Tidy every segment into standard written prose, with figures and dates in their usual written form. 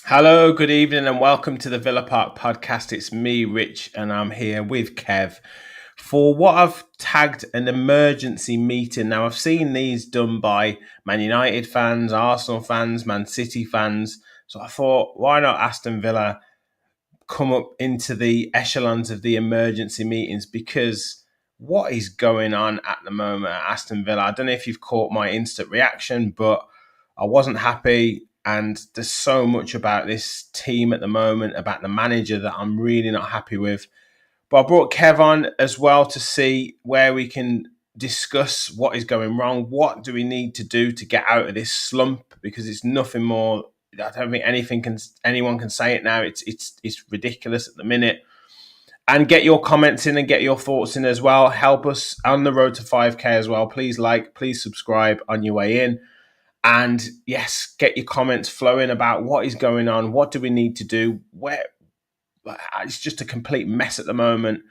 Hello, good evening, and welcome to the Villa Park podcast. It's me, Rich, and I'm here with Kev for what I've tagged an emergency meeting. Now, I've seen these done by Man United fans, Arsenal fans, Man City fans. So I thought, why not Aston Villa come up into the echelons of the emergency meetings? Because what is going on at the moment at Aston Villa? I don't know if you've caught my instant reaction, but I wasn't happy. And there's so much about this team at the moment, about the manager, that I'm really not happy with. But I brought Kev on as well to see where we can discuss what is going wrong. What do we need to do to get out of this slump? Because it's nothing more. I don't think anyone can say it now. It's ridiculous at the minute. And get your comments in and get your thoughts in as well. Help us on the road to 5K as well. Please like, please subscribe on your way in. And yes, get your comments flowing about what is going on. What do we need to do? It's just a complete mess at the moment.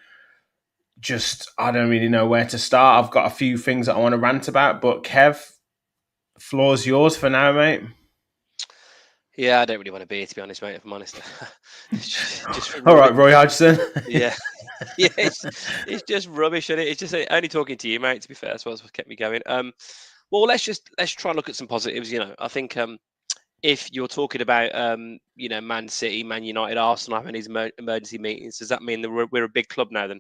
I don't really know where to start. I've got a few things that I want to rant about, but Kev, floor's yours for now, mate. Yeah, I don't really want to be here, to be honest, mate, if I'm honest. just all right, Roy Hodgson. Yeah. Yeah, it's just rubbish, isn't it? It's just only talking to you, mate, to be fair. That's what kept me going. Well, let's try and look at some positives. I think if you're talking about Man City, Man United, Arsenal having these emergency meetings, does that mean that we're a big club now? Then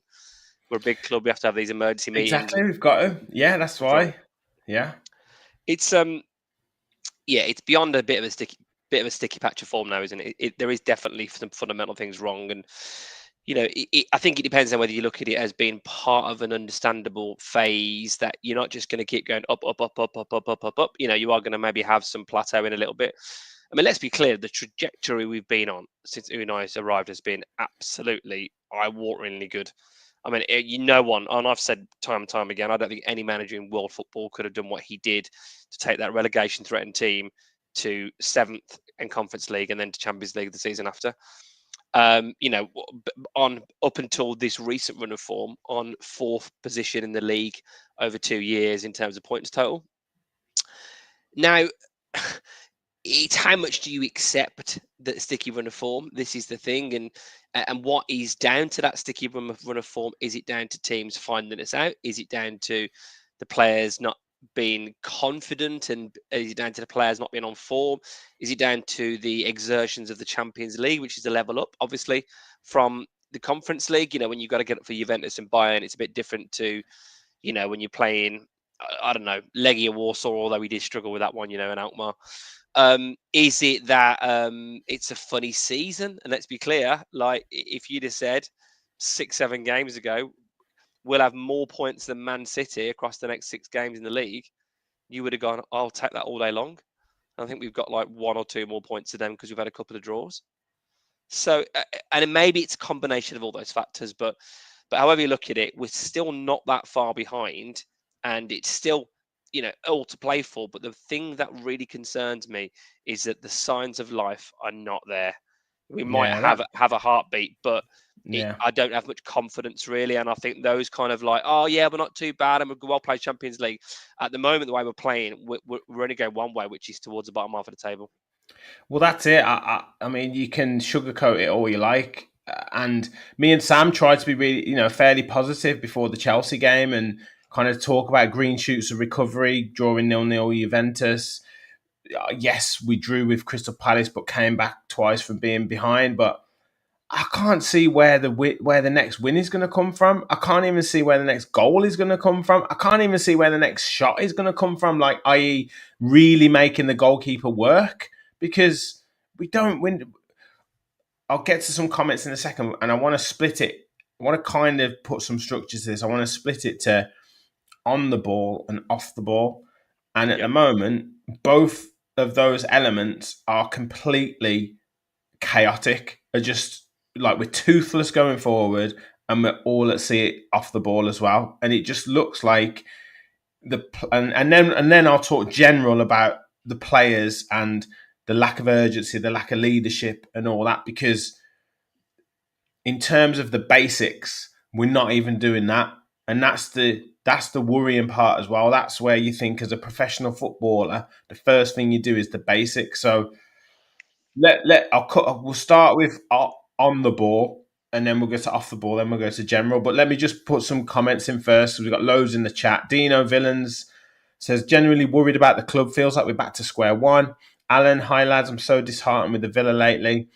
we're a big club. We have to have these emergency meetings. Exactly, we've got to. Yeah, that's why. Right. Yeah, it's it's beyond a bit of a sticky patch of form now, isn't it? There is definitely some fundamental things wrong, and I think it depends on whether you look at it as being part of an understandable phase, that you're not just going to keep going up. You are going to maybe have some plateauing a little bit. I mean, let's be clear, the trajectory we've been on since Unai arrived has been absolutely eye-wateringly good. I mean, and I've said time and time again, I don't think any manager in world football could have done what he did to take that relegation-threatened team to 7th in Conference League and then to Champions League the season after. On up until this recent run of form, on 4th position in the league over 2 years in terms of points total. Now, it's how much do you accept that sticky run of form? This is the thing, and what is down to that sticky run of form? Is it down to teams finding us out? Is it down to the players not being confident, and is it down to the players not being on form? Is it down to the exertions of the Champions League, which is a level up, obviously, from the Conference League? When you've got to get up for Juventus and Bayern, it's a bit different to, when you're playing, I don't know, Legia Warsaw, although we did struggle with that one, and Alkmaar. Is it that it's a funny season? And let's be clear, like, if you'd have said 6-7 games ago, we'll have more points than Man City across the next 6 games in the league, you would have gone, I'll take that all day long. I think we've got like 1 or 2 more points to them because we've had a couple of draws. So, and maybe it's a combination of all those factors, but however you look at it, we're still not that far behind, and it's still, all to play for. But the thing that really concerns me is that the signs of life are not there. We might have a heartbeat, but I don't have much confidence really. And I think those kind of like, oh yeah, we're not too bad and we're well played Champions League. At the moment, the way we're playing, we're only going one way, which is towards the bottom half of the table. Well, that's it. I mean, you can sugarcoat it all you like. And me and Sam tried to be really, fairly positive before the Chelsea game and kind of talk about green shoots of recovery, drawing 0-0 Juventus. Yes, we drew with Crystal Palace, but came back twice from being behind. But I can't see where the next win is going to come from. I can't even see where the next goal is going to come from. I can't even see where the next shot is going to come from, like, i.e. really making the goalkeeper work, because we don't win. I'll get to some comments in a second, and I want to split it want to kind of put some structure to this. I want to split it to on the ball and off the ball. And at the Yep. moment, both of those elements are completely chaotic. Are just like we're toothless going forward, and we're all at sea off the ball as well. And it just looks like and then I'll talk general about the players and the lack of urgency, the lack of leadership, and all that. Because in terms of the basics, we're not even doing that, and that's the worrying part as well. That's where you think, as a professional footballer, the first thing you do is the basics. So we'll start with on the ball, and then we'll go to off the ball, then we'll go to general. But let me just put some comments in first. We've got loads in the chat. Dino Villains says, genuinely worried about the club. Feels like we're back to square one. Alan, hi lads, I'm so disheartened with the Villa lately.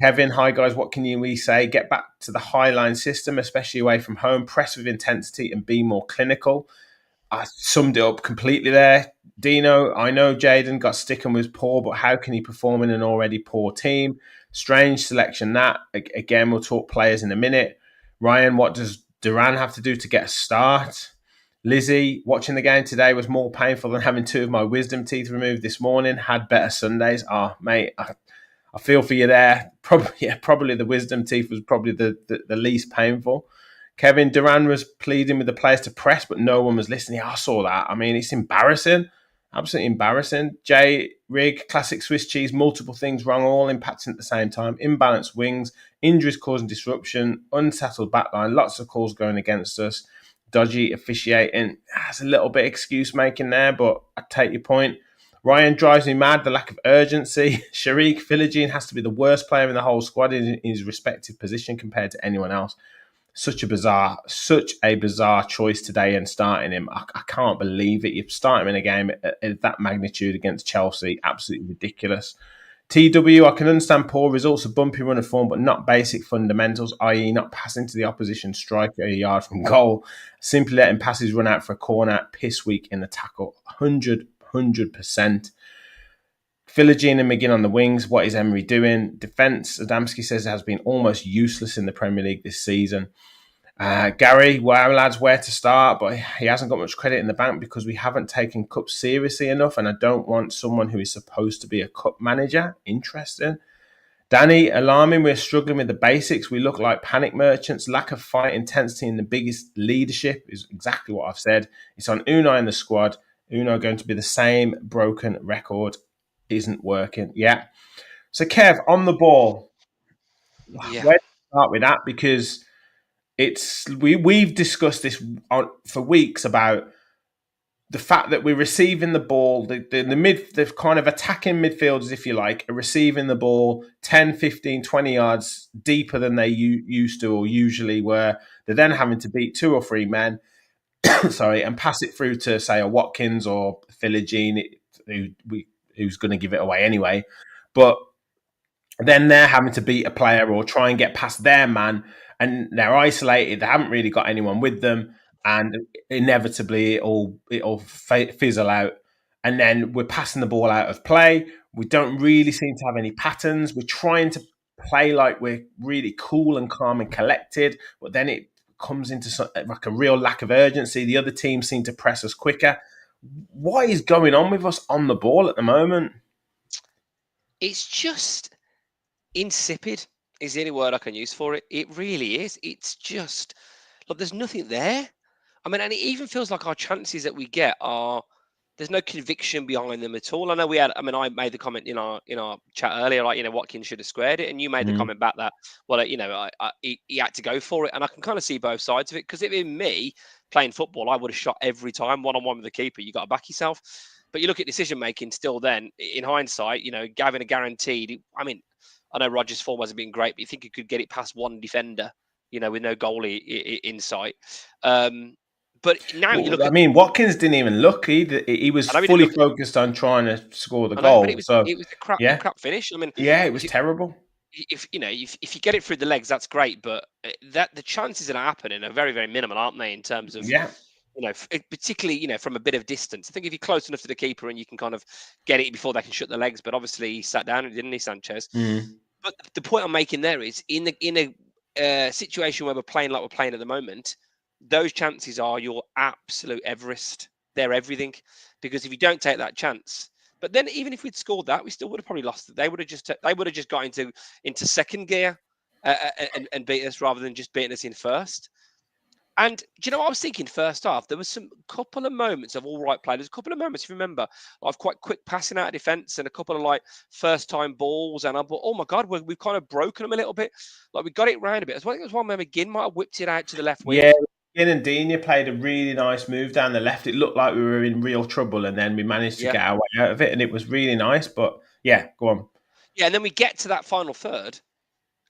Kevin, hi guys, what can we say? Get back to the high line system, especially away from home. Press with intensity and be more clinical. I summed it up completely there. Dino, I know Jaden got sticking with poor, but how can he perform in an already poor team? Strange selection that. Again, we'll talk players in a minute. Ryan, what does Duran have to do to get a start? Lizzie, watching the game today was more painful than having two of my wisdom teeth removed this morning. Had better Sundays. Oh, mate, I feel for you there. Probably the wisdom teeth was probably the least painful. Kevin Durant was pleading with the players to press, but no one was listening. I saw that. I mean, it's embarrassing. Absolutely embarrassing. Jay Rig, classic Swiss cheese, multiple things wrong, all impacting at the same time. Imbalanced wings, injuries causing disruption, unsettled backline, lots of calls going against us, dodgy officiating. There's a little bit excuse making there, but I take your point. Ryan drives me mad, the lack of urgency. Sharik Philogene has to be the worst player in the whole squad in his respective position compared to anyone else. Such a bizarre choice today in starting him. I can't believe it. You start him in a game at that magnitude against Chelsea. Absolutely ridiculous. TW, I can understand poor results, a bumpy run of form, but not basic fundamentals, i.e. not passing to the opposition striker a yard from goal. Simply letting passes run out for a corner. Piss weak in the tackle. 100%. Philogene and McGinn on the wings. What is Emery doing? Defence, Adamski says, has been almost useless in the Premier League this season. Gary, wow, lads, where to start? But he hasn't got much credit in the bank because we haven't taken cups seriously enough, and I don't want someone who is supposed to be a cup manager. Interesting. Danny, alarming. We're struggling with the basics. We look like panic merchants. Lack of fight intensity and the biggest leadership is exactly what I've said. It's on Unai in the squad. Unai going to be the same broken record. Isn't working. Yeah. So, Kev, on the ball, Yeah. where to start with that? Because we've discussed this for weeks about the fact that we're receiving the ball, the kind of attacking midfielders, if you like, are receiving the ball 10, 15, 20 yards deeper than they used to or usually were. They're then having to beat two or three men, sorry, and pass it through to, say, a Watkins or Philogene, who's going to give it away anyway. But then they're having to beat a player or try and get past their man, and they're isolated. They haven't really got anyone with them, and inevitably it'll fizzle out. And then we're passing the ball out of play. We don't really seem to have any patterns. We're trying to play like we're really cool and calm and collected, but then it comes into like a real lack of urgency. The other teams seem to press us quicker. What is going on with us on the ball at the moment? It's just insipid is the only word I can use for it. It really is. It's just like there's nothing there. I mean, and it even feels like our chances that we get are there's no conviction behind them at all. I know we had. I mean, I made the comment in our chat earlier, like Watkins should have squared it, and you made the Mm. comment back that well, he had to go for it, and I can kind of see both sides of it because if it me playing football, I would have shot every time one on one with the keeper. You got to back yourself. But you look at decision making still. Then in hindsight, Gavin a guaranteed. I mean, I know Rogers' form hasn't been great, but you think he could get it past one defender, with no goalie in sight. But now you Well, look I at, mean, Watkins didn't even look either. He was I know he didn't fully look, focused on trying to score the I know, but it goal. was So, it was a yeah, crap finish. I mean, yeah, it was if terrible. if you get it through the legs, that's great, but that the chances of that happening are very very minimal, aren't they? In terms of Yeah. particularly from a bit of distance. I think if you're close enough to the keeper and you can kind of get it before they can shut the legs, but obviously he sat down, didn't he, Sanchez? Mm. But the point I'm making there is in a situation where we're playing like we're playing at the moment, those chances are your absolute Everest. They're everything. Because if you don't take that chance, but then even if we'd scored that, we still would have probably lost. They would have just got into second gear and beat us rather than just beating us in first. And do you know what I was thinking first half? There was some couple of moments of all right play. There's a couple of moments, if you remember, of quite quick passing out of defence and a couple of like first time balls. And I thought, oh my God, we've kind of broken them a little bit. Like we got it round a bit. I think it was one where McGinn might have whipped it out to the left wing. Yeah, Ian and Dina played a really nice move down the left. It looked like we were in real trouble, and then we managed to Yeah. get our way out of it, and it was really nice. But yeah, go on. Yeah. And then we get to that final third,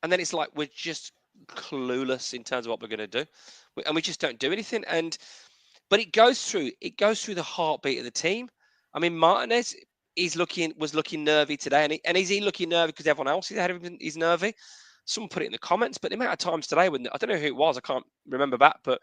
and then it's like we're just clueless in terms of what we're going to do. And we just don't do anything. But it goes through the heartbeat of the team. I mean, Martinez was looking nervy today, and is he looking nervy because everyone else is ahead of him is nervy? Someone put it in the comments, but the amount of times today when I don't know who it was, I can't remember back, but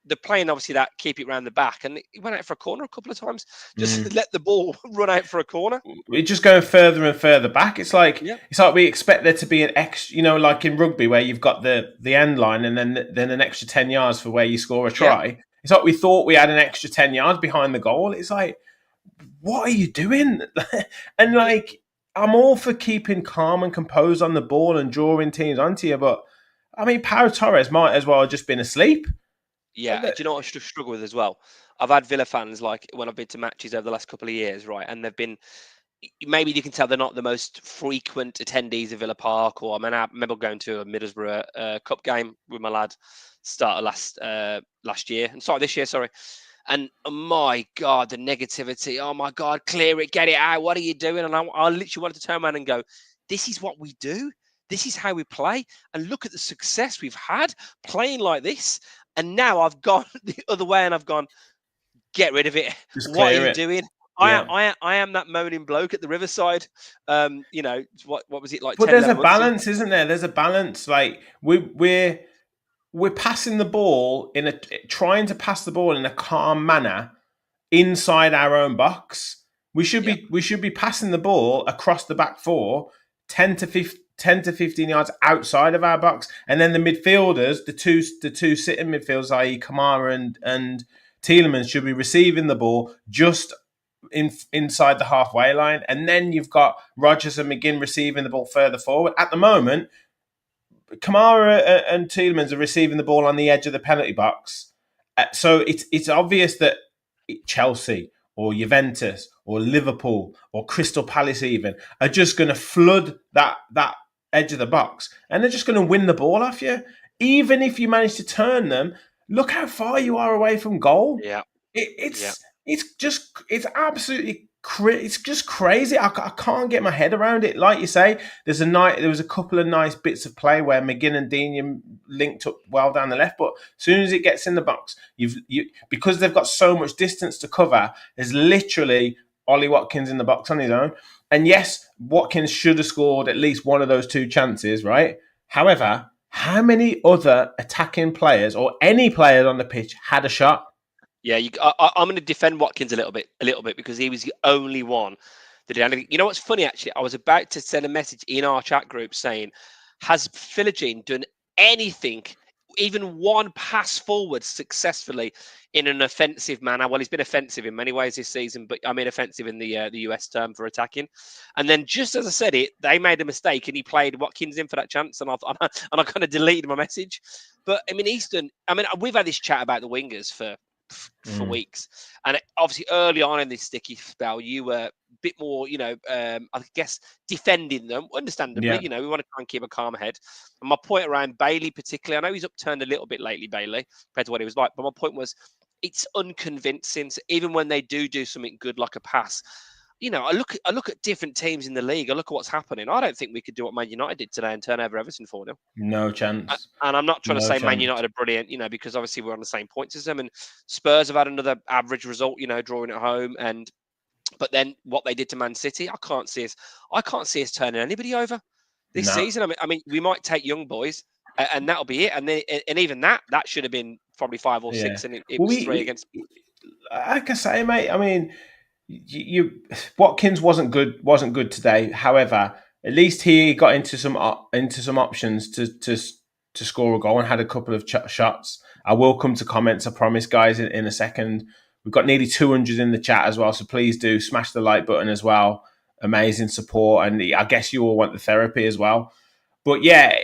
they're playing obviously that keep it round the back, and he went out for a corner a couple of times, just let the ball run out for a corner. We're just going further and further back. Yeah, It's like we expect there to be an extra, like in rugby where you've got the end line and then an extra 10 yards for where you score a yeah, try. It's like we thought we had an extra 10 yards behind the goal. It's like, what are you doing? And yeah. like, I'm all for keeping calm and composed on the ball and drawing teams onto you, but I mean, Pau Torres might as well have just been asleep. Yeah, do you know what I struggle with as well? I've had Villa fans like when I've been to matches over the last couple of years, right? And they've been maybe you can tell they're not the most frequent attendees of Villa Park. Or I remember going to a Middlesbrough Cup game with my lad start of last year, and sorry this year, sorry. And oh my God, the negativity! Oh my God, clear it, get it out. What are you doing? And I literally wanted to turn around and go, "This is what we do. This is how we play. And look at the success we've had playing like this." And now I've gone the other way, and I've gone, "Get rid of it. Just What are clear you it. doing?" Yeah. I am that moaning bloke at the riverside. What was it like But 10, there's a 11 months ago? balance, isn't there? There's a balance. Like we're passing the ball trying to pass the ball in a calm manner inside our own box. Yeah, We should be passing the ball across the back four 10 to 15 yards outside of our box, and then the midfielders, the two sitting midfielders, i.e. Kamara and Tielemans, should be receiving the ball just inside the halfway line, and then you've got Rodgers and McGinn receiving the ball further forward. At the moment, Kamara and Tielemans are receiving the ball on the edge of the penalty box. So it's obvious that Chelsea or Juventus or Liverpool or Crystal Palace even are just going to flood that edge of the box, and they're just going to win the ball off you. Even if you manage to turn them, look how far you are away from goal. yeah, It, yeah, it's absolutely it's just crazy. I can't get my head around it. Like you say, there was a couple of nice bits of play where McGinn and Dean linked up well down the left, but as soon as it gets in the box, because they've got so much distance to cover. There's literally Ollie Watkins in the box on his own, and yes, Watkins should have scored at least one of those two chances, right? However, how many other attacking players or any players on the pitch had a shot? yeah. I'm going to defend Watkins a little bit, because he was the only one that did anything. You know what's funny? Actually, I was about to send a message in our chat group saying, "Has Philogene done anything, even one pass forward successfully in an offensive manner?" Well, he's been offensive in many ways this season, but I mean offensive in the US term for attacking. And then just as I said it, they made a mistake, and he played Watkins in for that chance, and I kind of deleted my message. But I mean, Easton. I mean, we've had this chat about the wingers for weeks, and obviously early on in this sticky spell, you were a bit more, I guess defending them, understandably. Yeah. We want to try and keep a calm head. And my point around Bailey, particularly, I know he's upturned a little bit lately, Bailey, compared to what he was like, but my point was, it's unconvincing. So even when they do something good, like a pass, I look at different teams in the league. I look at what's happening. I don't think we could do what Man United did today and turn over Everton 4-0. No chance. And I'm not trying to No say Man chance. United are brilliant, because obviously we're on the same points as them. And Spurs have had another average result, drawing at home. But then what they did to Man City, I can't see us turning anybody over this No. season. I mean, we might take young boys, and that'll be it. And even that should have been probably 5 or Yeah. 6, and it Well, was 3 against. like I say, mate. I mean, Watkins wasn't good today. However, at least he got into some options to to score a goal and had a couple of shots. I will come to comments, I promise, guys, in a second. We've got nearly 200 in the chat as well, so please do smash the like button as well. Amazing support, and I guess you all want the therapy as well. But yeah,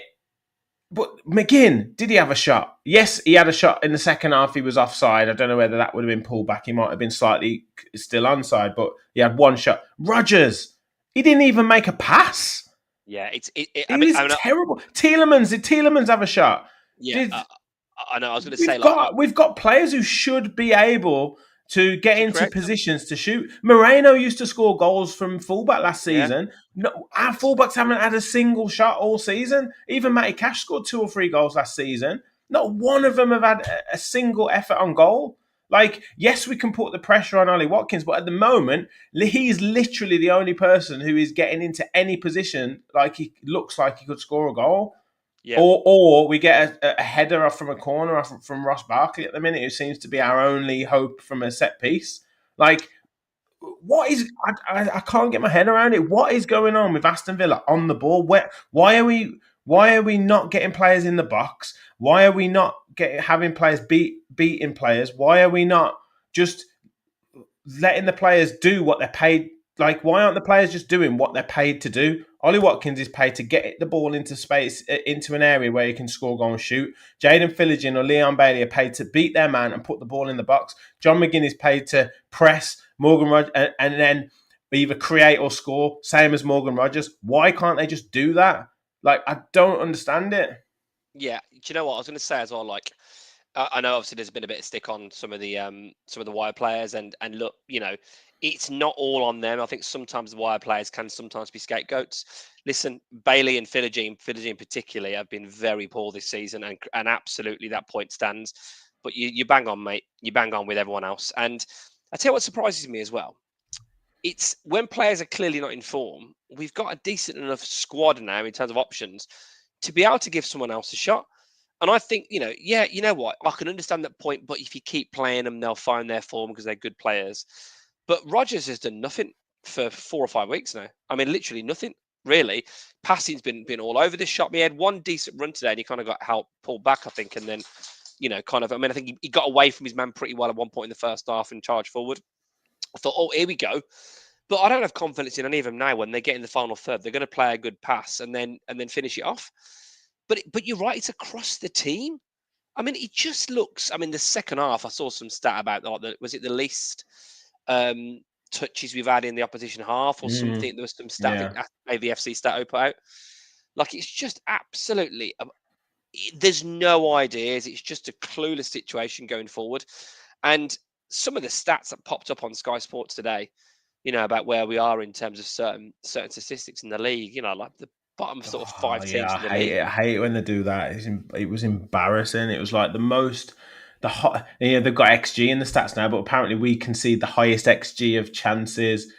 but McGinn, did he have a shot? Yes, he had a shot in the second half. He was offside. I don't know whether that would have been pulled back. He might have been slightly still onside, but he had one shot. Rodgers, he didn't even make a pass. Yeah, He was terrible. Tielemans, did Tielemans have a shot? Yeah, I know. I was going to say, we've got players who should be able to get into positions to shoot. Moreno used to score goals from fullback last season. No, our fullbacks haven't had a single shot all season. Even Matty Cash scored 2 or 3 goals last season. Not one of them have had a single effort on goal. Like, yes, we can put the pressure on Ollie Watkins, but at the moment, he's literally the only person who is getting into any position like he looks like he could score a goal. Yeah. Or we get a header off from a corner off from Ross Barkley at the minute, who seems to be our only hope from a set piece. Like, what is... I can't get my head around it. What is going on with Aston Villa on the ball? Why are we not getting players in the box? Why are we not having players beating players? Why are we not just letting the players do what they're paid? Like, why aren't the players just doing what they're paid to do? Ollie Watkins is paid to get the ball into space, into an area where he can score, go and shoot. Jaden Philogene or Leon Bailey are paid to beat their man and put the ball in the box. John McGinn is paid to press Morgan Rodgers and then either create or score, same as Morgan Rodgers. Why can't they just do that? Like, I don't understand it. Yeah, do you know what I was going to say as well? Like, I know obviously there's been a bit of stick on some of the wire players, and look, you know, it's not all on them. I think sometimes the wire players can sometimes be scapegoats. Listen, Bailey and Philogene particularly have been very poor this season, and absolutely that point stands. But you bang on, mate. You bang on with everyone else. And I tell you what surprises me as well. It's when players are clearly not in form, we've got a decent enough squad now in terms of options to be able to give someone else a shot. And I think, you know what? I can understand that point, but if you keep playing them, they'll find their form because they're good players. But Rodgers has done nothing for 4 or 5 weeks now. I mean, literally nothing, really. Passing's been all over this shop. He had one decent run today and he kind of got help pulled back, I think. And then, I think he got away from his man pretty well at one point in the first half and charged forward. I thought, oh, here we go. But I don't have confidence in any of them now. When they get in the final third, they're going to play a good pass and then finish it off. But you're right, it's across the team. I mean, it just looks. I mean, the second half, I saw some stat about was it the least touches we've had in the opposition half or something? There was some stat, I think maybe FC stat put out. Like, it's just absolutely. There's no ideas. It's just a clueless situation going forward. And some of the stats that popped up on Sky Sports today, about where we are in terms of certain statistics in the league, like the bottom sort of 5 teams in the league. I hate it when they do that. It was embarrassing. It was like they've got XG in the stats now, but apparently we concede the highest XG of chances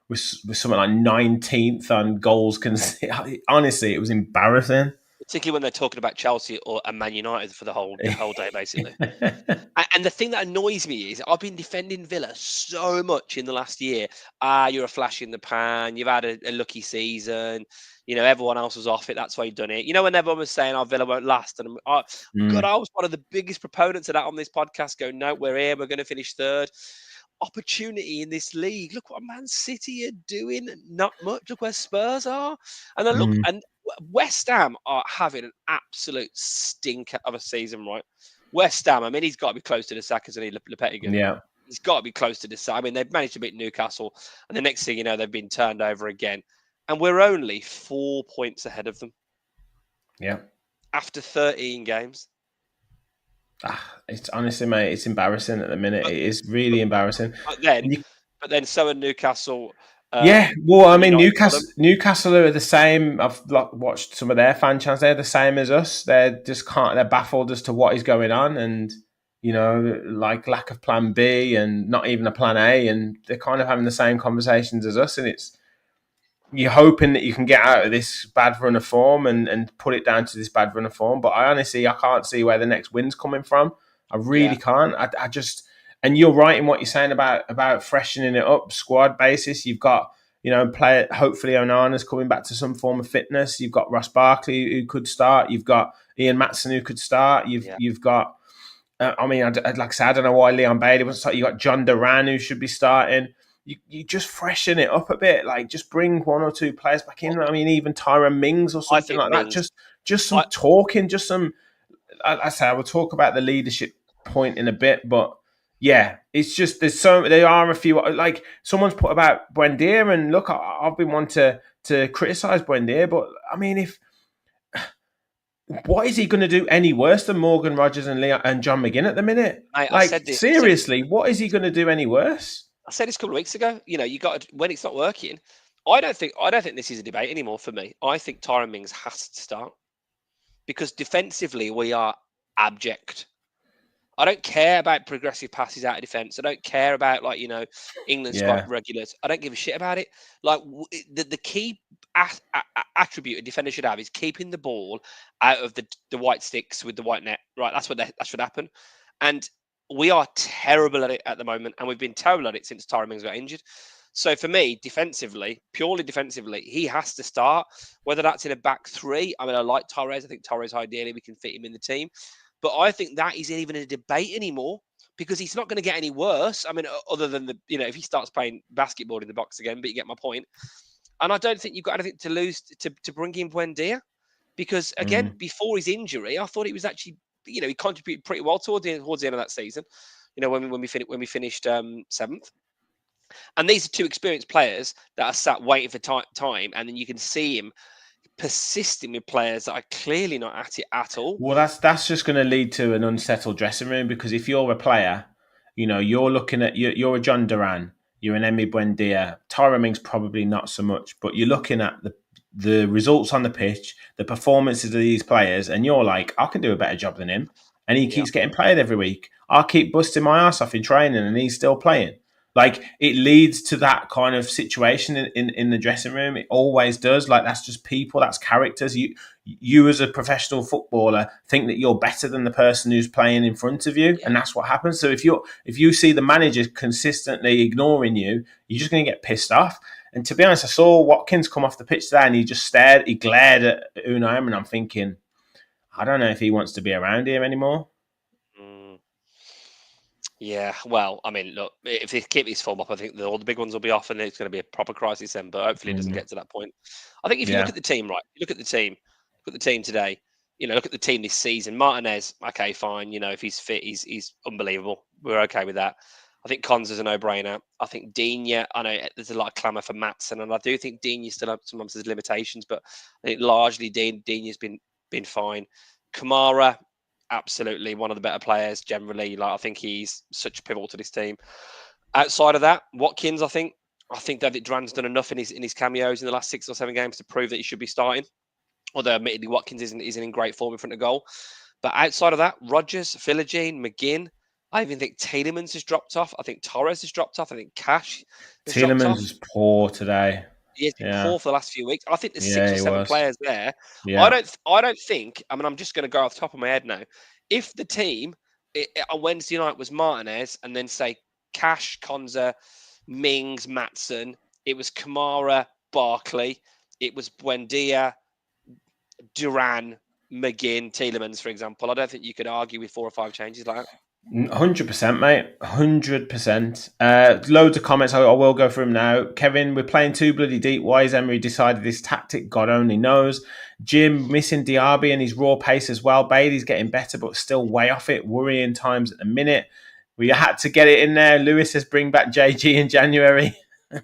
with something like 19th on goals conceded. Honestly, it was embarrassing. Particularly when they're talking about Chelsea or Man United for the whole day, basically. And the thing that annoys me is I've been defending Villa so much in the last year. You're a flash in the pan. You've had a lucky season. Everyone else was off it. That's why you've done it. When everyone was saying, Villa won't last. And God, I was one of the biggest proponents of that on this podcast, going, no, we're here. We're going to finish third. Opportunity in this league. Look what Man City are doing. Not much. Look where Spurs are. And then look, and West Ham are having an absolute stinker of a season, right? West Ham, I mean, he's got to be close to the sack, isn't he, Lopetegui? Yeah. He's got to be close to the sack. I mean, they've managed to beat Newcastle, and the next thing you know, they've been turned over again. And we're only 4 points ahead of them. Yeah. After 13 games. It's honestly, mate, it's embarrassing at the minute. It is really embarrassing. But then so are Newcastle. Well, I mean, Newcastle are the same. I've watched some of their fan chants. They're the same as us. They're baffled as to what is going on, and like lack of plan B and not even a plan A, and they're kind of having the same conversations as us. And you're hoping that you can get out of this bad run of form and put it down to this bad run of form. But I can't see where the next win's coming from. I really can't. I just. And you're right in what you're saying about freshening it up, squad basis. You've got play. Hopefully, Onana's coming back to some form of fitness. You've got Ross Barkley who could start. You've got Ian Matson who could start. Yeah. You've got. Like I said, I don't know why Leon Bailey wasn't starting. You got John Duran who should be starting. You just freshen it up a bit. Like just bring one or two players back in. I mean, even Tyron Mings or I something think like that. Mings. Just some I, talking. Just some. I say I will talk about the leadership point in a bit, but yeah, it's just there are a few, like someone's put about Buendia, and look, I've been one to criticize Buendia, but I mean, if what is he going to do any worse than Morgan Rogers and Leon and John McGinn at the minute? mate, I Like said this. seriously, what is he going to do any worse? I said this a couple of weeks ago. You got to, when it's not working. I don't think this is a debate anymore for me. I think Tyron Mings has to start because defensively we are abject. I don't care about progressive passes out of defence. I don't care about England squad Yeah, regulars. I don't give a shit about it. The key attribute a defender should have is keeping the ball out of the white sticks with the white net. Right, that should happen. And we are terrible at it at the moment, and we've been terrible at it since Tyron Mings got injured. So for me, defensively, purely defensively, he has to start. Whether that's in a back three, I mean, I like Torres. I think Torres ideally we can fit him in the team. But I think that isn't even a debate anymore because he's not going to get any worse. I mean, other than if he starts playing basketball in the box again, but you get my point. And I don't think you've got anything to lose to bring in Buendia because, again, before his injury, I thought he was actually, he contributed pretty well towards the end of that season. When we finished seventh. And these are two experienced players that are sat waiting for time, and then you can see him persisting with players that are clearly not at it at all. well, that's just going to lead to an unsettled dressing room because if you're a player, you're looking at you're a John Duran, you're an Emi Buendia, Tyra Mings probably not so much, but you're looking at the results on the pitch, the performances of these players, and you're like, I can do a better job than him, and he Yeah. keeps getting played every week. I'll keep busting my ass off in training, and he's still playing. Like it leads to that kind of situation in the dressing room. It always does. Like that's just people, that's characters. You as a professional footballer think that you're better than the person who's playing in front of you, Yeah. and that's what happens. So if you see the manager consistently ignoring you, you're just going to get pissed off. And to be honest, I saw Watkins come off the pitch today, and he glared at Unai, and I'm thinking, I don't know if he wants to be around here anymore. Mm. Yeah, well, I mean, look, if they keep this form up, I think all the big ones will be off, and it's going to be a proper crisis then. But hopefully, it doesn't get to that point. I think if you look Yeah, at the team, right, you look at the team, today. Look at the team this season. Martinez, okay, fine. If he's fit, he's unbelievable. We're okay with that. I think Cons is a no-brainer. I think Digne, I know there's a lot of clamour for Matson, and I do think Digne still sometimes has limitations, but I think largely Digne's been fine. Kamara, absolutely one of the better players generally. Like I think he's such a pivotal to this team. Outside of that, Watkins, I think David Duran's done enough in his cameos in the last 6 or 7 games to prove that he should be starting. Although admittedly Watkins isn't in great form in front of goal. But outside of that, Rogers, Philogene, McGinn, I even think Tielemans has dropped off. I think Torres has dropped off. I think Cash has dropped Tielemans off. was poor today. He has been Yeah, poor for the last few weeks. I think there's yeah, 6 or 7 he was. players there. Yeah, I don't think. I mean, I'm just going to go off the top of my head now. If the team on Wednesday night was Martinez, and then say Cash, Konza, Mings, Matson, it was Kamara, Barkley, it was Buendia, Duran, McGinn, Tielemans, for example. I don't think you could argue with 4 or 5 changes like that. 100%, mate. 100%. Loads of comments. I will go through them now. Kevin, we're playing too bloody deep. Why has Emery decided this tactic? God only knows. Jim, missing Diaby and his raw pace as well. Bailey's getting better, but still way off it. Worrying times at the minute. We had to get it in there. Lewis says bring back JG in January.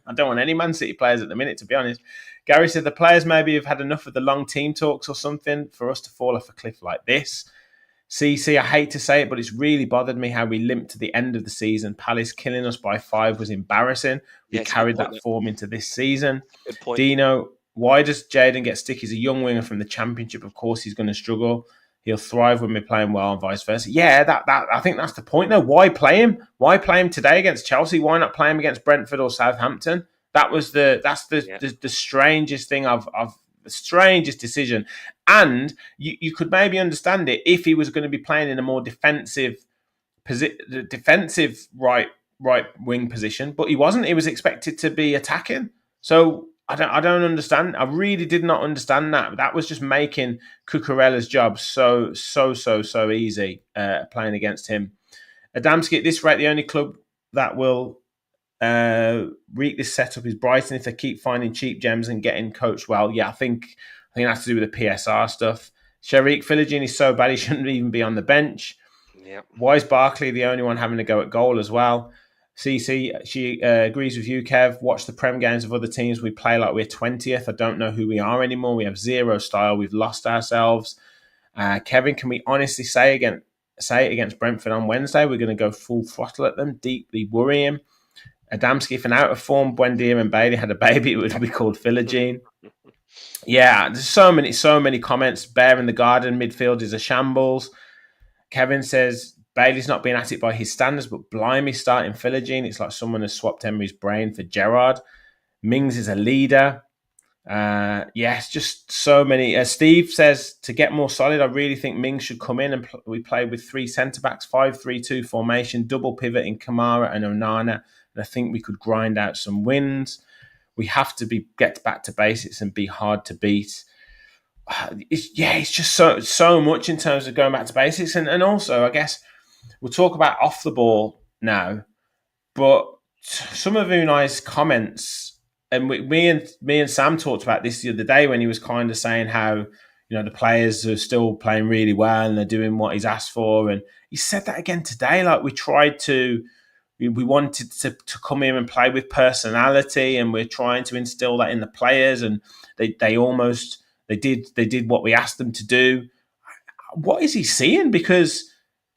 I don't want any Man City players at the minute, to be honest. Gary said the players maybe have had enough of the long team talks or something for us to fall off a cliff like this. CC, I hate to say it, but it's really bothered me how we limped to the end of the season. Palace killing us by 5 was embarrassing. We Yeah, it's a good carried point, that form into this season. Good point. Dino, why does Jaden get stick? He's a young winger from the Championship. Of course, he's going to struggle. He'll thrive when we're playing well and vice versa. Yeah, that I think that's the point, though. Why play him? Why play him today against Chelsea? Why not play him against Brentford or Southampton? That's the strangest thing the strangest decision. And you could maybe understand it if he was going to be playing in a more defensive right wing position, but he wasn't. He was expected to be attacking. So I don't understand. I really did not understand that. That was just making Cucurella's job so easy playing against him. Adamski at this rate, the only club that will reap this setup is Brighton if they keep finding cheap gems and getting coached well. Yeah, I think that's to do with the PSR stuff. Sharik Philogene is so bad he shouldn't even be on the bench. Yeah. Why is Barkley the only one having to go at goal as well? CC, she agrees with you, Kev. Watch the Prem games of other teams. We play like we're 20th. I don't know who we are anymore. We have zero style. We've lost ourselves. Kevin, can we honestly say it against Brentford on Wednesday? We're going to go full throttle at them, deeply worrying. Adamski, if an out of form Buendia and Bailey had a baby, it would be called Philogene. Yeah, there's so many comments. Bear in the garden, midfield is a shambles. Kevin says Bailey's not being at it by his standards, but blimey, starting Philogene, it's like someone has swapped Emery's brain for Gerrard. Mings is a leader. Yes, just so many. Steve says to get more solid, I really think Mings should come in and we play with three centre backs, 5-3-2 formation, double pivot in Kamara and Onana. And I think we could grind out some wins. We have to get back to basics and be hard to beat. It's just so much in terms of going back to basics, and also I guess we'll talk about off the ball now. But some of Unai's comments, and me and Sam talked about this the other day when he was kind of saying how the players are still playing really well and they're doing what he's asked for, and he said that again today. Like we wanted to come here and play with personality, and we're trying to instill that in the players, and they almost they did what we asked them to do. What is he seeing? Because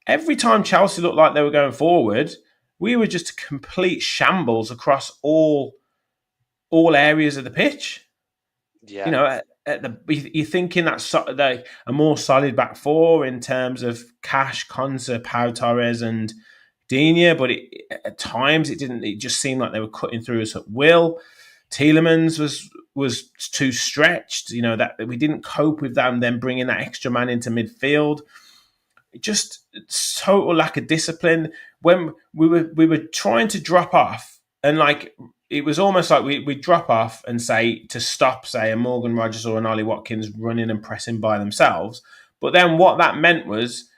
every time Chelsea looked like they were going forward, we were just a complete shambles across all areas of the pitch. Yeah. You're thinking that's a more solid back four in terms of Cash, Konsa, Pau Torres, and Digne, but at times it didn't. It just seemed like they were cutting through us at will. Tielemans was too stretched. That we didn't cope with them. Then bringing that extra man into midfield, just total lack of discipline. When we were trying to drop off, and it was almost like we drop off and say to stop, say a Morgan Rogers or an Ollie Watkins running and pressing by themselves. But then what that meant was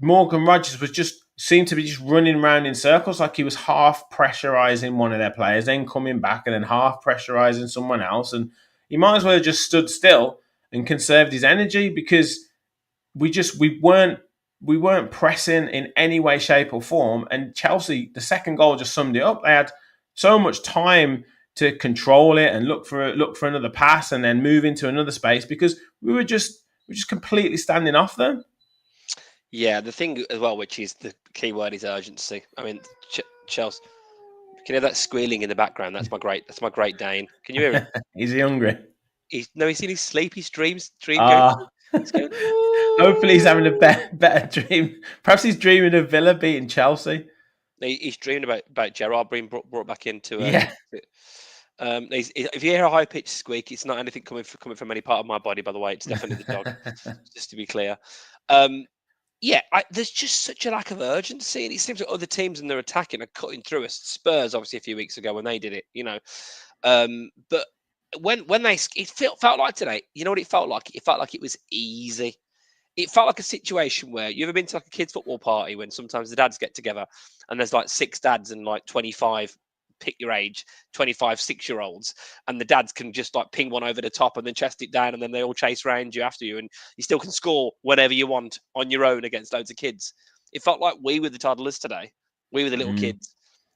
Morgan Rogers seemed to be just running around in circles, like he was half pressurizing one of their players, then coming back and then half pressurizing someone else. And he might as well have just stood still and conserved his energy, because we weren't pressing in any way, shape, or form. And Chelsea, the second goal just summed it up. They had so much time to control it and look for another pass and then move into another space, because we were just completely standing off them. Yeah, the thing as well, which is the key word, is urgency. I mean, Chelsea. Can you hear that squealing in the background? That's my great Dane. Can you hear him? Is he hungry? He's in his sleep. He's dream going. Ah. He's going. Hopefully he's having a better dream. Perhaps he's dreaming of Villa beating Chelsea. He's dreaming about Gerrard being brought back into. Yeah. If you hear a high pitched squeak, it's not anything coming from any part of my body. By the way, it's definitely the dog. Just to be clear. Yeah, there's just such a lack of urgency, and it seems like other teams and they're attacking are cutting through us. Spurs, obviously, a few weeks ago when they did it, but when they it felt like today, you know what it felt like? It felt like it was easy. It felt like a situation where you ever been to like a kids' football party when sometimes the dads get together and there's like 6 dads and like 25, pick your age, 25 6-year-olds, and the dads can just like ping one over the top and then chest it down, and then they all chase around you after you, and you still can score whenever you want on your own against loads of kids. It felt like we were the toddlers today. We were the little kids.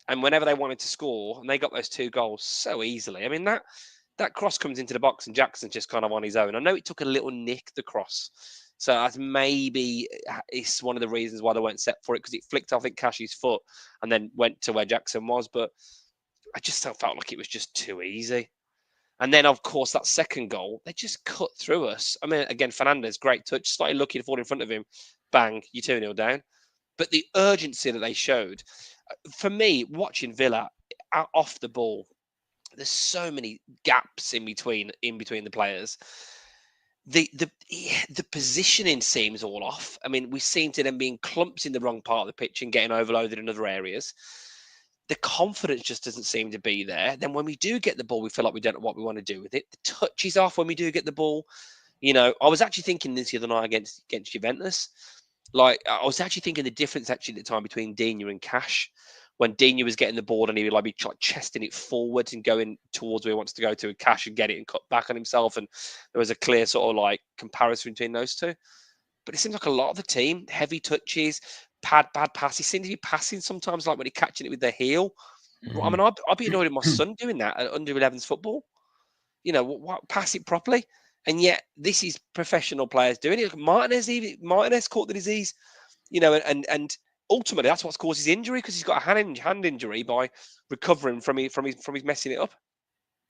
And whenever they wanted to score, and they got those 2 goals so easily. I mean, that cross comes into the box and Jackson's just kind of on his own. I know it took a little nick, the cross. So that's maybe it's one of the reasons why they weren't set for it, because it flicked, I think, Cash's foot and then went to where Jackson was. But I just felt like it was just too easy. And then, of course, that second goal, they just cut through us. I mean, again, Fernandez, great touch, slightly lucky to fall in front of him. Bang, you're 2-0 down. But the urgency that they showed, for me, watching Villa off the ball, there's so many gaps in between the players. The positioning seems all off. I mean, we seem to them being clumps in the wrong part of the pitch and getting overloaded in other areas. the confidence just doesn't seem to be there. Then when we do get the ball, we feel like we don't know what we want to do with it. The touch is off when we do get the ball. I was actually thinking this the other night against Juventus. Like, I was actually thinking the difference actually at the time between Digne and Cash. When Digne was getting the ball and he would like be like chesting it forwards and going towards where he wants to go to, and Cash and get it and cut back on himself. And there was a clear sort of like comparison between those two. But it seems like a lot of the team, heavy touches, bad passes, seem to be passing sometimes like when he's catching it with their heel. I mean, I'd be annoyed with my son doing that at under 11s football. What pass it properly. And yet, this is professional players doing it. Martinez caught the disease, and ultimately that's what's caused his injury, because he's got a hand injury by recovering from his messing it up.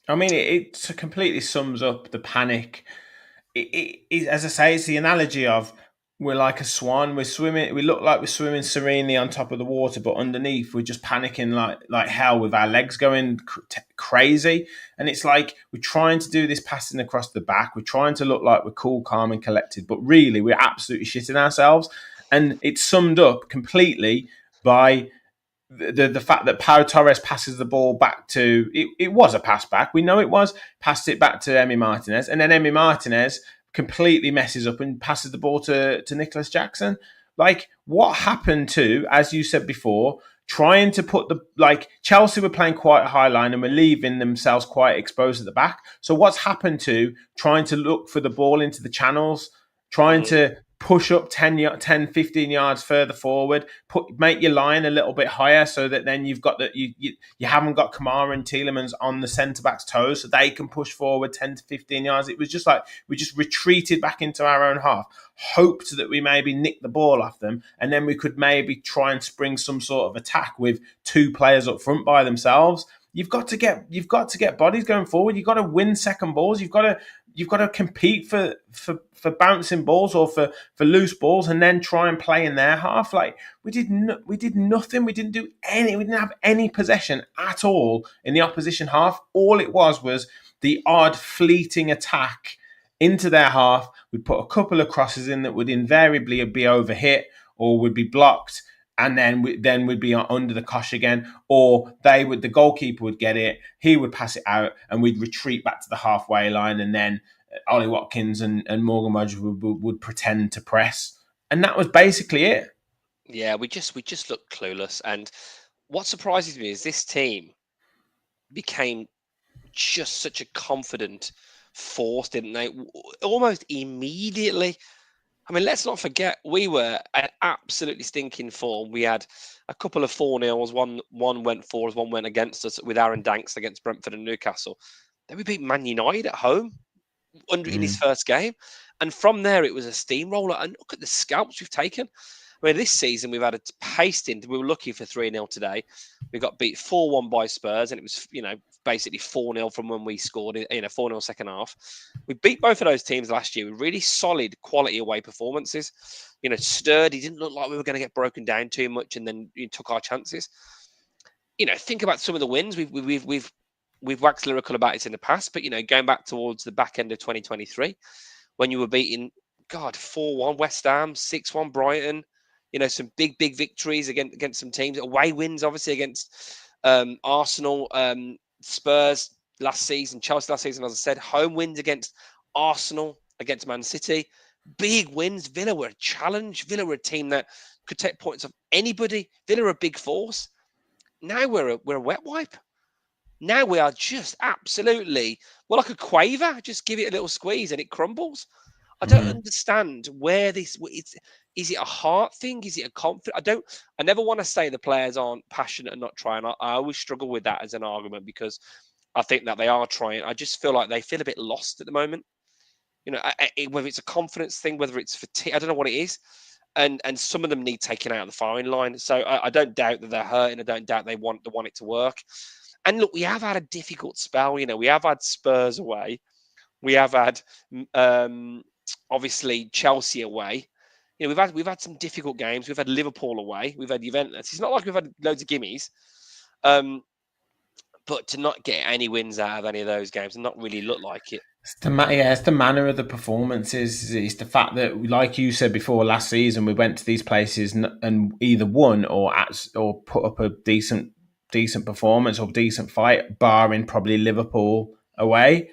I mean, it completely sums up the panic. As I say, it's the analogy of we're like a swan. We're swimming. We look like we're swimming serenely on top of the water, but underneath we're just panicking like hell, with our legs going crazy. And it's like we're trying to do this passing across the back. We're trying to look like we're cool, calm, and collected, but really we're absolutely shitting ourselves. And it's summed up completely by the fact that Pau Torres passes the ball back to it was a pass back. We know it was, passed it back to Emi Martinez, and then Emi Martinez completely messes up and passes the ball to Nicholas Jackson. Like, what happened to, as you said before, trying to put Chelsea were playing quite a high line and were leaving themselves quite exposed at the back. So what's happened to trying to look for the ball into the channels, trying to push up 10, 15 yards further forward, make your line a little bit higher so that then you've got you haven't got Kamara and Tielemans on the centre-back's toes so they can push forward 10 to 15 yards. It was just like we just retreated back into our own half, hoped that we maybe nicked the ball off them, and then we could maybe try and spring some sort of attack with two players up front by themselves. You've got to get bodies going forward. You've got to win second balls. You've got to compete for bouncing balls or for loose balls, and then try and play in their half. Like, we did nothing. We didn't do any. We didn't have any possession at all in the opposition half. All it was the odd fleeting attack into their half. We'd put a couple of crosses in that would invariably be overhit or would be blocked, and then we'd be under the cosh again, or the goalkeeper would get it, he would pass it out, and we'd retreat back to the halfway line, and then Ollie Watkins and Morgan Rogers would pretend to press, and that was basically it. Yeah, we just looked clueless, and what surprises me is this team became just such a confident force, didn't they? Almost immediately. I mean, let's not forget, we were an absolutely stinking form. We had a couple of 4-0s. One went for us, one went against us with Aaron Danks against Brentford and Newcastle. Then we beat Man United at home in his first game. And from there, it was a steamroller. And look at the scalps we've taken. I mean, this season, we've had a pasting. We were lucky for 3-0 today. We got beat 4-1 by Spurs, and it was, basically 4-0 from when we scored, 4-0 second half. We beat both of those teams last year with really solid quality away performances. Sturdy, didn't look like we were going to get broken down too much, and then took our chances. Think about some of the wins. We've waxed lyrical about it in the past, but, going back towards the back end of 2023, when you were beating, 4-1 West Ham, 6-1 Brighton, some big victories against some teams. Away wins, obviously, against Arsenal, Spurs last season, Chelsea last season, as I said. Home wins against Arsenal, against Man City. Big wins. Villa were a challenge. Villa were a team that could take points off anybody. Villa are a big force. Now we're a wet wipe. Now we are just absolutely, like a quaver. Just give it a little squeeze and it crumbles. I don't understand where this is. It a heart thing? Is it a confidence? I never want to say the players aren't passionate and not trying. I always struggle with that as an argument, because I think that they are trying. I just feel like they feel a bit lost at the moment. Whether it's a confidence thing, whether it's fatigue, I don't know what it is. And some of them need taking out of the firing line. So I don't doubt that they're hurting. I don't doubt they want it to work. And look, we have had a difficult spell. We have had Spurs away. We have had obviously Chelsea away. We've had some difficult games. We've had Liverpool away. We've had Juventus. It's not like we've had loads of gimmies. But to not get any wins out of any of those games and not really look like it. It's the manner of the performances. It's the fact that, like you said before, last season we went to these places and either won or put up a decent decent performance or decent fight, barring probably Liverpool away.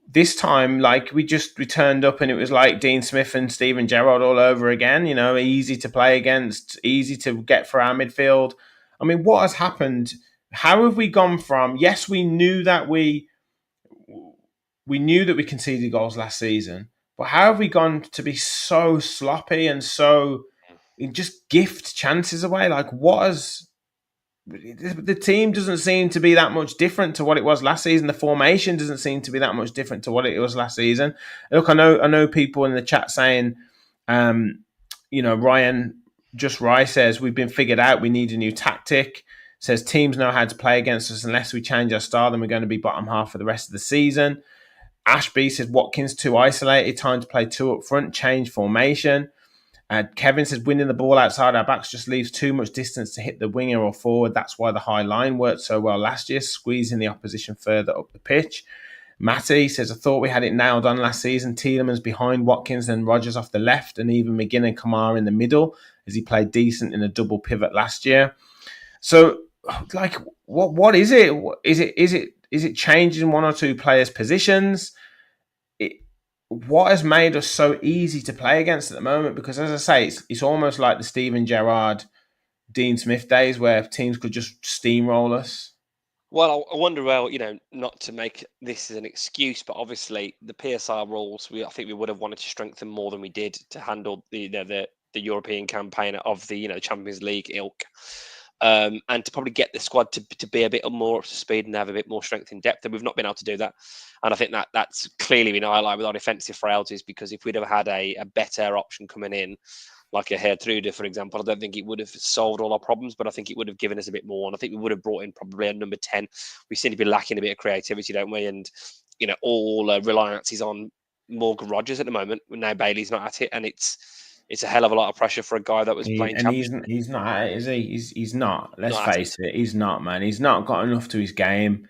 This time, like we turned up and it was like Dean Smith and Steven Gerrard all over again. Easy to play against, easy to get for our midfield. I mean, what has happened? How have we gone from? Yes, we knew that we conceded goals last season, but how have we gone to be so sloppy and so just gift chances away? Like, what has the team doesn't seem to be that much different to what it was last season. The formation doesn't seem to be that much different to what it was last season. Look, I know people in the chat saying, Ryan just Rye says we've been figured out. We need a new tactic. Says teams know how to play against us. Unless we change our style, then we're going to be bottom half for the rest of the season. Ashby says Watkins too isolated. Time to play two up front. Change formation. Kevin says winning the ball outside our backs just leaves too much distance to hit the winger or forward. That's why the high line worked so well last year, squeezing the opposition further up the pitch. Matty says, I thought we had it nailed on last season. Tielemans behind Watkins and Rodgers off the left, and even McGinn and Kamara in the middle, as he played decent in a double pivot last year. So, like, what is it? Is it changing one or two players' positions? What has made us so easy to play against at the moment? Because as I say, it's almost like the Steven Gerrard, Dean Smith days where teams could just steamroll us. Well, I wonder, well, not to make this as an excuse, but obviously the PSR rules, I think we would have wanted to strengthen more than we did to handle the European campaign of the Champions League ilk, and to probably get the squad to be a bit more up to speed and have a bit more strength in depth. And we've not been able to do that, and I think that's clearly been highlighted with our defensive frailties. Because if we'd have had a better option coming in, like a Gertrude, for example, I don't think it would have solved all our problems, but I think it would have given us a bit more. And I think we would have brought in probably a number 10. We seem to be lacking a bit of creativity, don't we? And, all reliance is on Morgan Rogers at the moment. Now Bailey's not at it. And it's a hell of a lot of pressure for a guy that was playing And championship. he's not at it, is he? He's not. Let's Not at face it, he's not, man. He's not got enough to his game.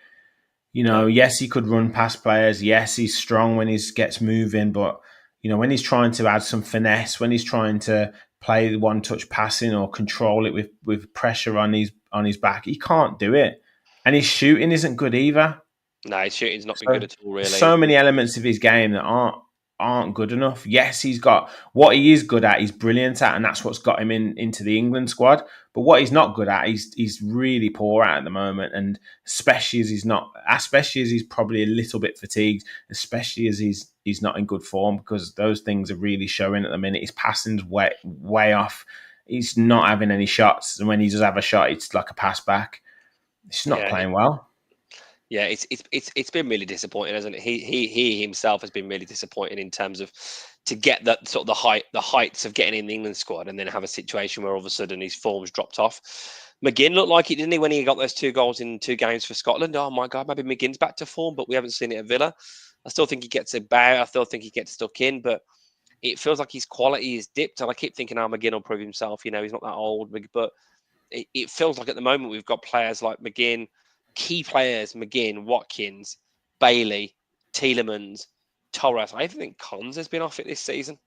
No. Yes, he could run past players. Yes, he's strong when he gets moving, but when he's trying to add some finesse, when he's trying to play the one-touch passing or control it with pressure on his back, he can't do it. And his shooting isn't good either. No, his shooting's not been good at all, really. So many elements of his game that aren't good enough. Yes, he's got what he is good at. He's brilliant at, and that's what's got him into the England squad. But what he's not good at, he's really poor at the moment. And especially as he's probably a little bit fatigued, especially as he's not in good form, because those things are really showing at the minute. His passing's way off. He's not having any shots, and when he does have a shot, it's like a pass back. He's not playing well. Yeah, it's been really disappointing, hasn't it? He himself has been really disappointing in terms of to get that sort of the heights of getting in the England squad and then have a situation where all of a sudden his form's dropped off. McGinn looked like it, didn't he, when he got those 2 goals in 2 games for Scotland? Oh my God, maybe McGinn's back to form, but we haven't seen it at Villa. I still think he gets about. I still think he gets stuck in, but it feels like his quality is dipped. And I keep thinking, McGinn will prove himself. He's not that old, but it feels like at the moment we've got players like McGinn, key players, McGinn, Watkins, Bailey, Tielemans, Torres. I even think Collins has been off it this season.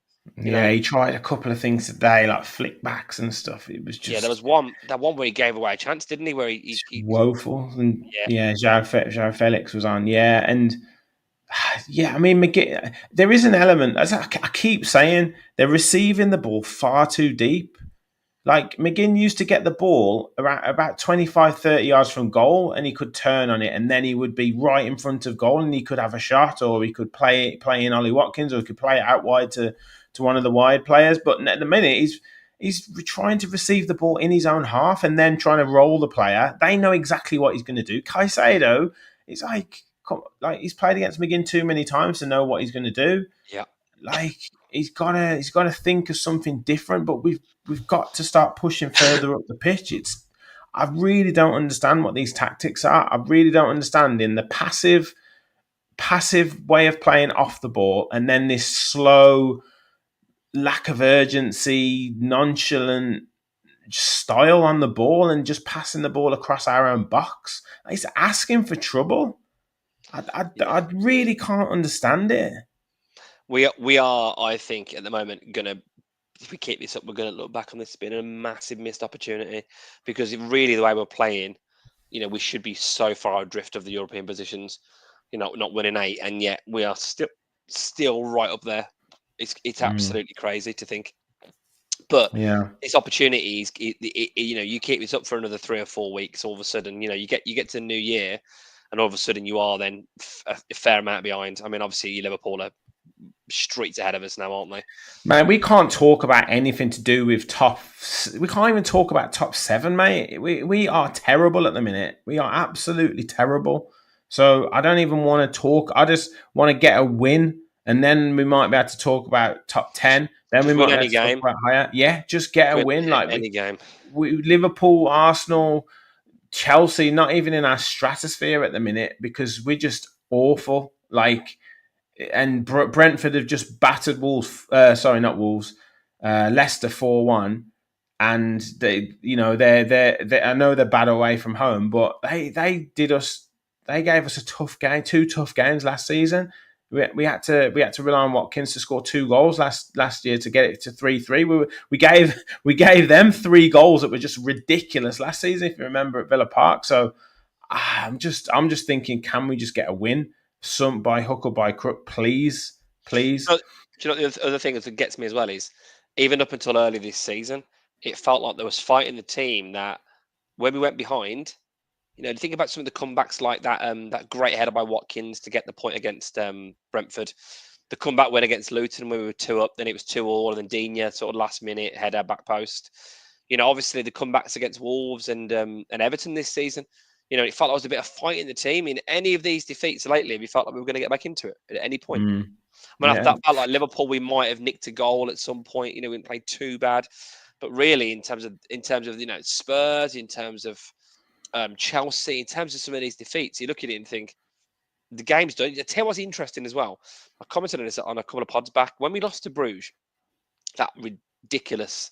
He tried a couple of things today, like flick backs and stuff. It was just there was one where he gave away a chance, didn't he? Where he woeful. And João Felix was on. And I mean, McGinn, there is an element, as I keep saying, they're receiving the ball far too deep. Like McGinn used to get the ball about 25, 30 yards from goal and he could turn on it and then he would be right in front of goal and he could have a shot, or he could play in Ollie Watkins, or he could play it out wide to one of the wide players. But at the minute, he's trying to receive the ball in his own half and then trying to roll the player. They know exactly what he's going to do. Caicedo is like he's played against McGinn too many times to know what he's going to do. Yeah. Like he's got to think of something different, but we've got to start pushing further up the pitch. I really don't understand what these tactics are. I really don't understand in the passive way of playing off the ball, and then this slow, lack of urgency, nonchalant style on the ball, and just passing the ball across our own box. It's asking for trouble. I really can't understand it. We are, I think, at the moment gonna. If we keep this up, we're going to look back on this as being a massive missed opportunity, because really the way we're playing, we should be so far adrift of the European positions, not winning 8, and yet we are still right up there. It's absolutely crazy to think. But Yeah. it's opportunities. You keep this up for another 3 or 4 weeks. All of a sudden, you get to the new year, and all of a sudden you are then a fair amount behind. I mean, obviously Liverpool are streets ahead of us now, aren't they? Man, we can't talk about anything to do with top. We can't even talk about top 7, mate. We are terrible at the minute. We are absolutely terrible. So I don't even want to talk. I just want to get a win, and then we might be able to talk about top 10. Then we Just win might be any able to talk game. about higher. Yeah, just get a Win win. Like any game. we Liverpool, Arsenal, Chelsea, not even in our stratosphere at the minute because we're just awful. Like, and Brentford have just battered Wolves. Sorry, not Wolves. Leicester 4-1, and they. I know they're bad away from home, but they did us. They gave us a tough game, 2 tough games last season. We had to rely on Watkins to score 2 goals last year to get it to 3-3. We gave them 3 goals that were just ridiculous last season, if you remember, at Villa Park. So I'm just thinking, can we just get a win? Some by hook or by crook, please. Do you know the other thing that gets me as well is even up until early this season, it felt like there was fight in the team that when we went behind, think about some of the comebacks like that great header by Watkins to get the point against Brentford. The comeback win against Luton when we were 2 up, then it was 2-2, and then Digne sort of last minute header back post. Obviously the comebacks against Wolves and Everton this season. It felt like there was a bit of fight in the team. In any of these defeats lately, we felt like we were going to get back into it at any point. I mean, Yeah. I felt like Liverpool, we might have nicked a goal at some point. We didn't play too bad, but really, in terms of Spurs, in terms of Chelsea, in terms of some of these defeats, you look at it and think the game's done. I tell you what's interesting as well. I commented on this on a couple of pods back when we lost to Bruges. That ridiculous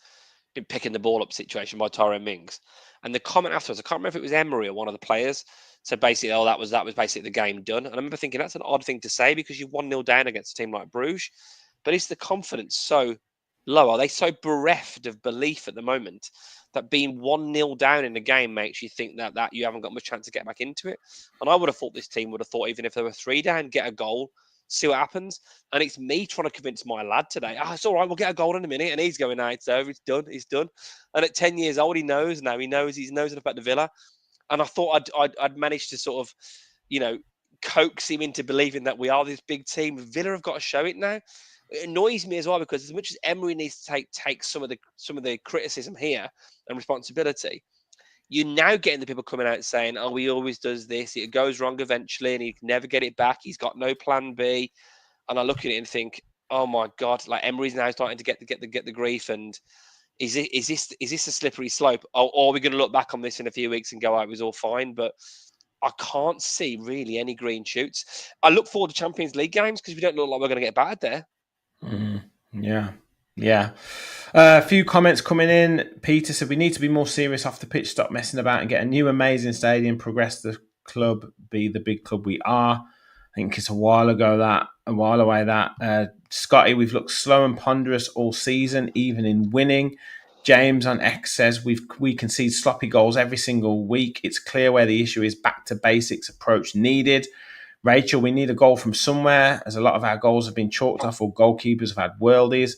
picking the ball up situation by Tyrone Mings, and the comment afterwards, I can't remember if it was Emery or one of the players. So basically, that was basically the game done. And I remember thinking that's an odd thing to say because you're 1-0 down against a team like Bruges, but is the confidence so low? Are they so bereft of belief at the moment that being 1-0 down in the game makes you think that you haven't got much chance to get back into it? And I would have thought this team would have thought even if they were 3 down, get a goal, see what happens. And it's me trying to convince my lad today, it's all right, we'll get a goal in a minute. And he's going, it's over, it's done, it's done. And at 10 years old, he knows now. He knows enough about the Villa. And I thought I'd managed to sort of, coax him into believing that we are this big team. Villa have got to show it now. It annoys me as well because as much as Emery needs to take some of the criticism here and responsibility, you're now getting the people coming out saying, "Oh, he always does this. It goes wrong eventually, and he can never get it back. He's got no plan B." And I look at it and think, "Oh my God!" Like Emery's now starting to get the grief. And is this a slippery slope? Or are we going to look back on this in a few weeks and go, "Oh, it was all fine"? But I can't see really any green shoots. I look forward to Champions League games because we don't look like we're going to get battered there. Yeah. A few comments coming in. Peter said we need to be more serious off the pitch, stop messing about and get a new amazing stadium, progress the club, be the big club we are. I think it's a while away that. Scotty, we've looked slow and ponderous all season, even in winning. James on X says we concede sloppy goals every single week. It's clear where the issue is. Back to basics approach needed. Rachel, we need a goal from somewhere, as a lot of our goals have been chalked off or goalkeepers have had worldies.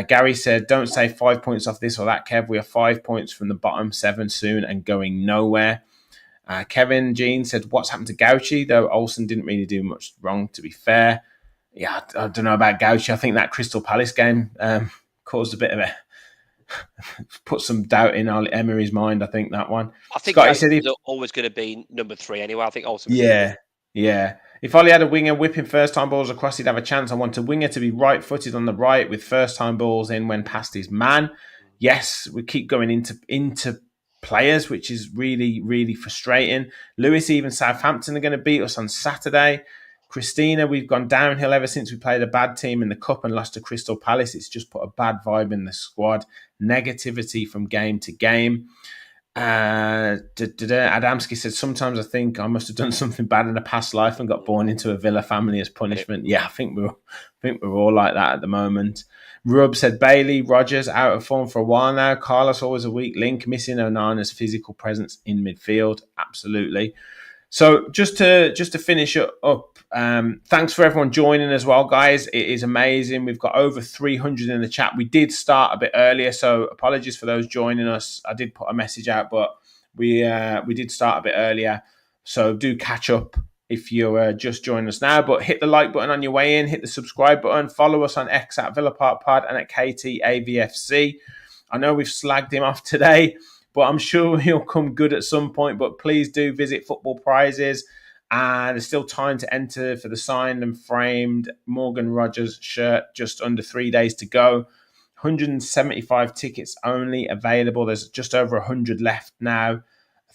Gary said, don't say 5 points off this or that, Kev. We are 5 points from the bottom 7 soon and going nowhere. Kevin Jean said, what's happened to Gauchi? Though Olsen didn't really do much wrong, to be fair. Yeah, I don't know about Gauchi. I think that Crystal Palace game caused a bit of put some doubt in Emery's mind, I think, that one. I think Scotty said he's always going to be number 3 anyway. I think Olsen. Yeah. If Ollie had a winger whipping first-time balls across, he'd have a chance. I want a winger to be right-footed on the right with first-time balls in when past his man. Yes, we keep going into players, which is really, really frustrating. Lewis, even Southampton are going to beat us on Saturday. Christina, we've gone downhill ever since we played a bad team in the Cup and lost to Crystal Palace. It's just put a bad vibe in the squad. Negativity from game to game. Adamski said, sometimes I think I must have done something bad in a past life and got born into a Villa family as punishment. Yeah, I think we're all like that at the moment. Rub said Bailey, Rogers out of form for a while now. Carlos always a weak link, missing Onana's physical presence in midfield. Absolutely. So just to finish up, thanks for everyone joining as well, guys. It is amazing. We've got over 300 in the chat. We did start a bit earlier, so apologies for those joining us. I did put a message out, but we did start a bit earlier. So do catch up if you're just joining us now. But hit the like button on your way in, hit the subscribe button, follow us on X at Villa Park Pod and at KTAVFC. I know we've slagged him off today, but I'm sure he'll come good at some point. But please do visit Football Prizes. And there's still time to enter for the signed and framed Morgan Rogers shirt. Just under 3 days to go. 175 tickets only available. There's just over 100 left now.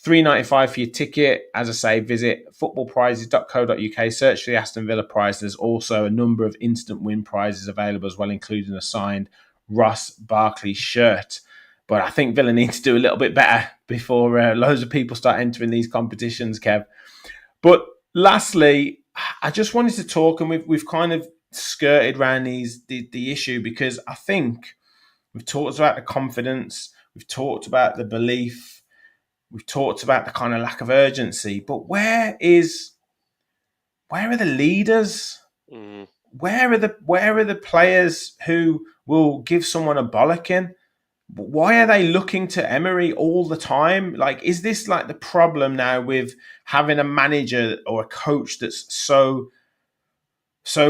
$3.95 for your ticket. As I say, visit footballprizes.co.uk. Search for the Aston Villa prize. There's also a number of instant win prizes available as well, including a signed Ross Barkley shirt. But I think Villa needs to do a little bit better before loads of people start entering these competitions, Kev. But lastly, I just wanted to talk, and we've kind of skirted around the issue, because I think we've talked about the confidence, we've talked about the belief, we've talked about the kind of lack of urgency. But where are the leaders? Mm. Where are the players who will give someone a bollocking? Why are they looking to Emery all the time? Like, is this like the problem now with having a manager or a coach that's so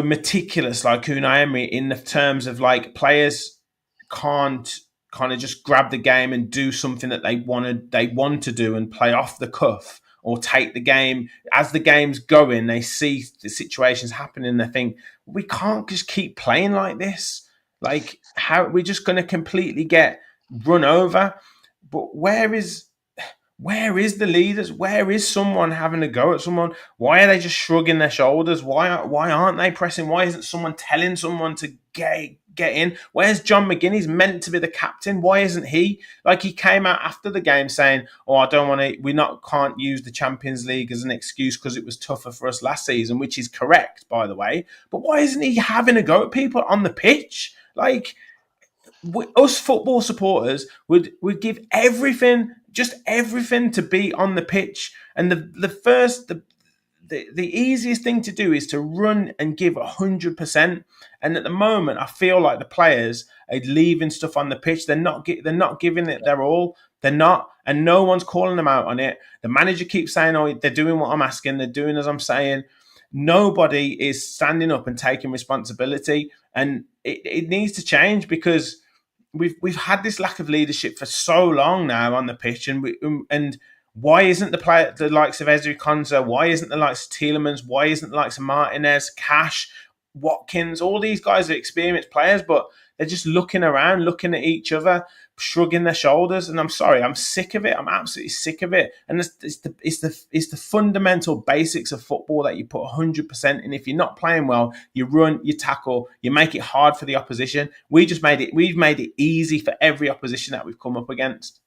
meticulous like Unai Emery, in the terms of like players can't kind of just grab the game and do something that they want to do and play off the cuff, or take the game as the game's going, they see the situations happening and they think, we can't just keep playing like this. Like, how we're just going to completely get run over. But where is the leaders? Where is someone having a go at someone? Why are they just shrugging their shoulders? Why aren't they pressing? Why isn't someone telling someone to get in? Where's John McGinn? He's meant to be the captain. Why isn't he? Like, he came out after the game saying, "Oh, I don't want to. Can't use the Champions League as an excuse because it was tougher for us last season," which is correct, by the way. But why isn't he having a go at people on the pitch? Like, us football supporters would give everything, just everything, to be on the pitch. And the easiest thing to do is to run and give 100%. And at the moment, I feel like the players are leaving stuff on the pitch. They're not giving it their all. They're not, and no one's calling them out on it. The manager keeps saying, "Oh, they're doing what I'm asking. They're doing as I'm saying." Nobody is standing up and taking responsibility, and it needs to change, because we've had this lack of leadership for so long now on the pitch, and why isn't the likes of Ezri Konsa? Why isn't the likes of Tielemans? Why isn't the likes of Martinez, Cash, Watkins? All these guys are experienced players, but they're just looking around, looking at each other, shrugging their shoulders. And I'm sorry, I'm sick of it. I'm absolutely sick of it. And it's the fundamental basics of football that you put 100% in. If you're not playing well, you run, you tackle, you make it hard for the opposition. We've made it easy for every opposition that we've come up against.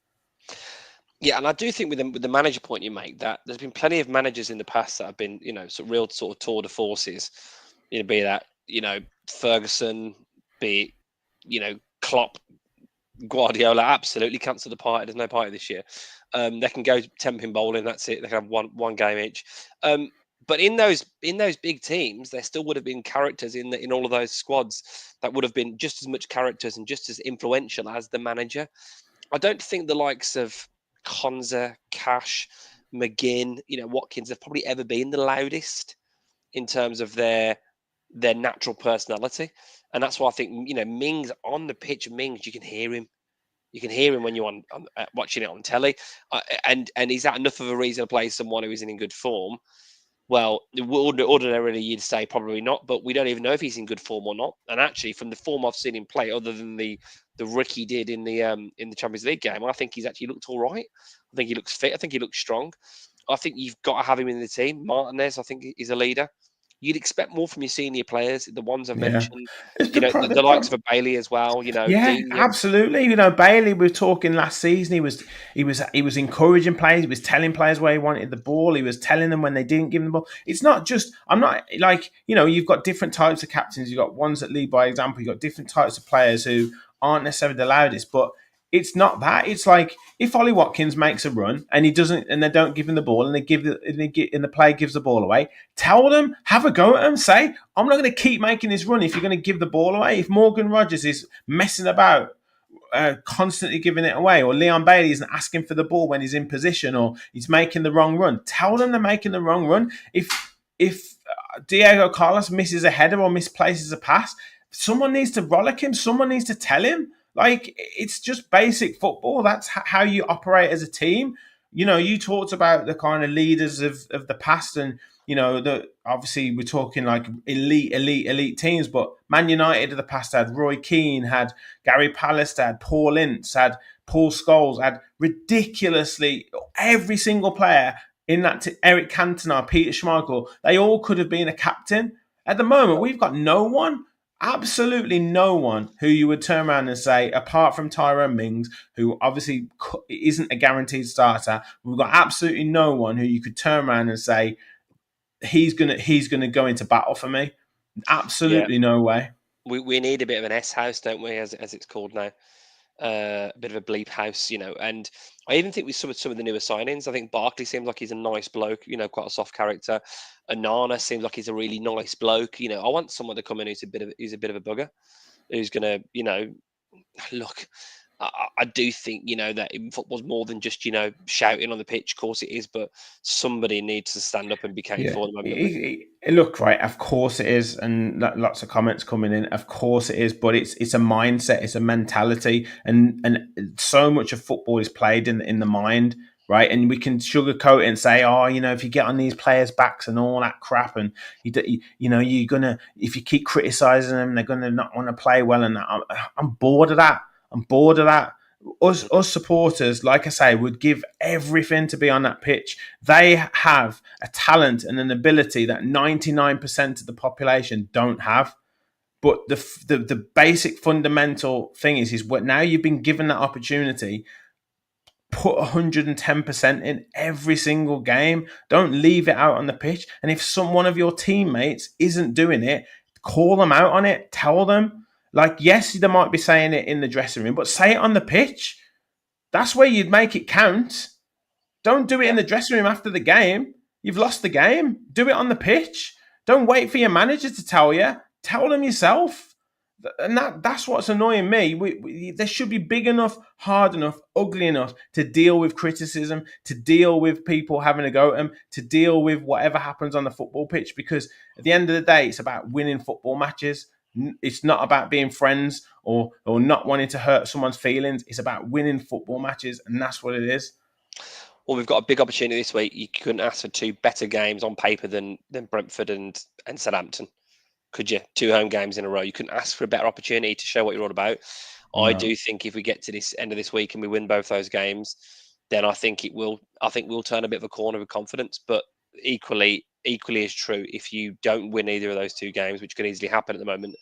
Yeah, and I do think with the manager point you make, that there's been plenty of managers in the past that have been, real sort of tour de forces. Be that, Ferguson, be it, Klopp, Guardiola, absolutely cancel the party. There's no party this year. They can go 10-pin bowling. That's it. They can have one game each. But in those big teams, there still would have been characters in all of those squads that would have been just as much characters and just as influential as the manager. I don't think the likes of Konza, Cash, McGinn, Watkins have probably ever been the loudest in terms of their natural personality. And that's why I think, Mings on the pitch, Mings, you can hear him. You can hear him when you're watching it on telly. And is that enough of a reason to play someone who isn't in good form? Well, ordinarily you'd say probably not, but we don't even know if he's in good form or not. And actually, from the form I've seen him play, other than the Ricky did in the Champions League game, I think he's actually looked all right. I think he looks fit. I think he looks strong. I think you've got to have him in the team. Martinez, I think, is a leader. you'd expect more from your senior players, the ones I've Yeah. mentioned. It's You know, the likes of a Bailey as well. You know, Yeah, Digne. absolutely. You know, Bailey, we were talking last season. He was encouraging players. He was telling players where he wanted the ball. He was telling them when they didn't give him the ball. It's not just. I'm not like, you've got different types of captains. You've got ones that lead by example. You've got different types of players who aren't necessarily the loudest, but it's not that. It's like if Ollie Watkins makes a run and he doesn't, and they don't give him the ball, and and the player gives the ball away. Tell them, have a go at them. Say, I'm not going to keep making this run if you're going to give the ball away. If Morgan Rogers is messing about, constantly giving it away, or Leon Bailey isn't asking for the ball when he's in position, or he's making the wrong run, tell them they're making the wrong run. If Diego Carlos misses a header or misplaces a pass, someone needs to rollick him. Someone needs to tell him. Like, it's just basic football. That's how you operate as a team. You talked about the kind of leaders of the past, and obviously we're talking like elite teams, but Man United of the past had Roy Keane, had Gary Pallister, had Paul Ince, had Paul Scholes, had ridiculously every single player in that Eric Cantona, Peter Schmeichel, they all could have been a captain. At the moment, we've got no one, absolutely no one who you would turn around and say, apart from Tyrone Mings, who obviously isn't a guaranteed starter, we've got absolutely no one who you could turn around and say, he's gonna go into battle for me. Yeah, Absolutely no way. we need a bit of an S house, don't we, as it's called now? A bit of a bleep house, and I even think with some of the newer signings, I think Barkley seems like he's a nice bloke, quite a soft character. Anana seems like he's a really nice bloke. I want someone to come in who's a bit of a bugger, who's gonna, look. I do think that football's more than just shouting on the pitch. Of course it is, but somebody needs to stand up and be counted Yeah, for them, haven't they? look, right. Of course it is, and lots of comments coming in. Of course it is, but it's a mindset, it's a mentality, and so much of football is played in the mind, right? And we can sugarcoat it and say, oh, if you get on these players' backs and all that crap, and you're gonna, if you keep criticizing them, they're gonna not want to play well. And I'm bored of that. I'm bored of that. Us supporters, like I say, would give everything to be on that pitch. They have a talent and an ability that 99% of the population don't have. But the basic fundamental thing is what now you've been given that opportunity, put 110% in every single game. Don't leave it out on the pitch. And if one of your teammates isn't doing it, call them out on it. Tell them. Like, yes, they might be saying it in the dressing room, but say it on the pitch. That's where you'd make it count. Don't do it Yeah. in the dressing room after the game. You've lost the game. Do it on the pitch. Don't wait for your manager to tell you. Tell them yourself. And that's what's annoying me. There should be big enough, hard enough, ugly enough to deal with criticism, to deal with people having a go at them, to deal with whatever happens on the football pitch. Because at the end of the day, it's about winning football matches. It's not about being friends or not wanting to hurt someone's feelings. It's about winning football matches, and that's what it is. Well, we've got a big opportunity this week. You couldn't ask for two better games on paper than Brentford and Southampton, could you? Two home games in a row. You couldn't ask for a better opportunity to show what you're all about. I No. do think if we get to this end of this week and we win both those games, then I think it will. I think we'll turn a bit of a corner with confidence. But equally is true if you don't win either of those two games, which could easily happen at the moment.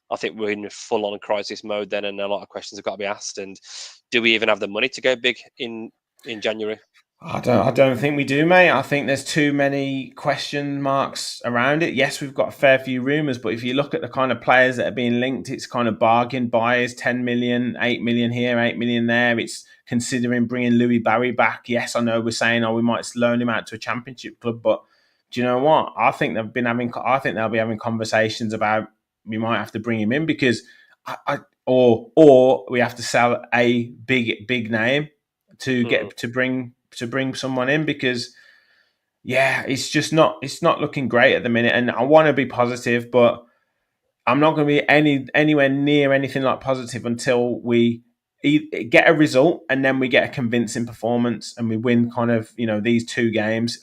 I think we're in full on crisis mode then, and a lot of questions have got to be asked. And do we even have the money to go big in January? I don't think we do, mate. I think there's too many question marks around it. Yes, we've got a fair few rumours, but if you look at the kind of players that are being linked, it's kind of bargain buyers, 10 million, 8 million here, 8 million there. It's considering bringing Louis Barry back. Yes, I know we're saying, oh, we might loan him out to a championship club, but do you know what? I think they'll be having conversations about we might have to bring him in because or we have to sell a big name to Mm. get to bring someone in because it's not looking great at the minute, and I want to be positive, but I'm not going to be anywhere near anything like positive until we get a result and then we get a convincing performance and we win kind of these two games.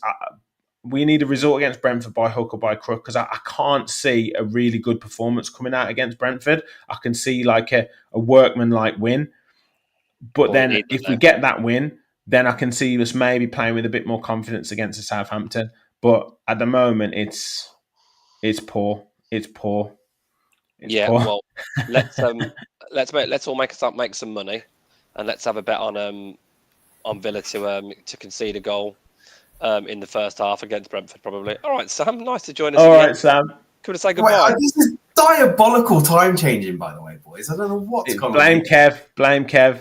We need a result against Brentford by hook or by crook because I can't see a really good performance coming out against Brentford. I can see like a workman-like win, but Well, we then need that if we now. get that win, then I can see us maybe playing with a bit more confidence against the Southampton. But at the moment, it's It's poor. It's poor. It's Yeah, poor. well, let's let's all make some money, and let's have a bet on Villa to concede a goal in the first half against Brentford, probably. All right, Sam, nice to join us All again. right, Sam. Could have say Wait, goodbye. this is diabolical time changing, by the way, boys. I don't know what's gone on. Blame Kev. Blame Kev.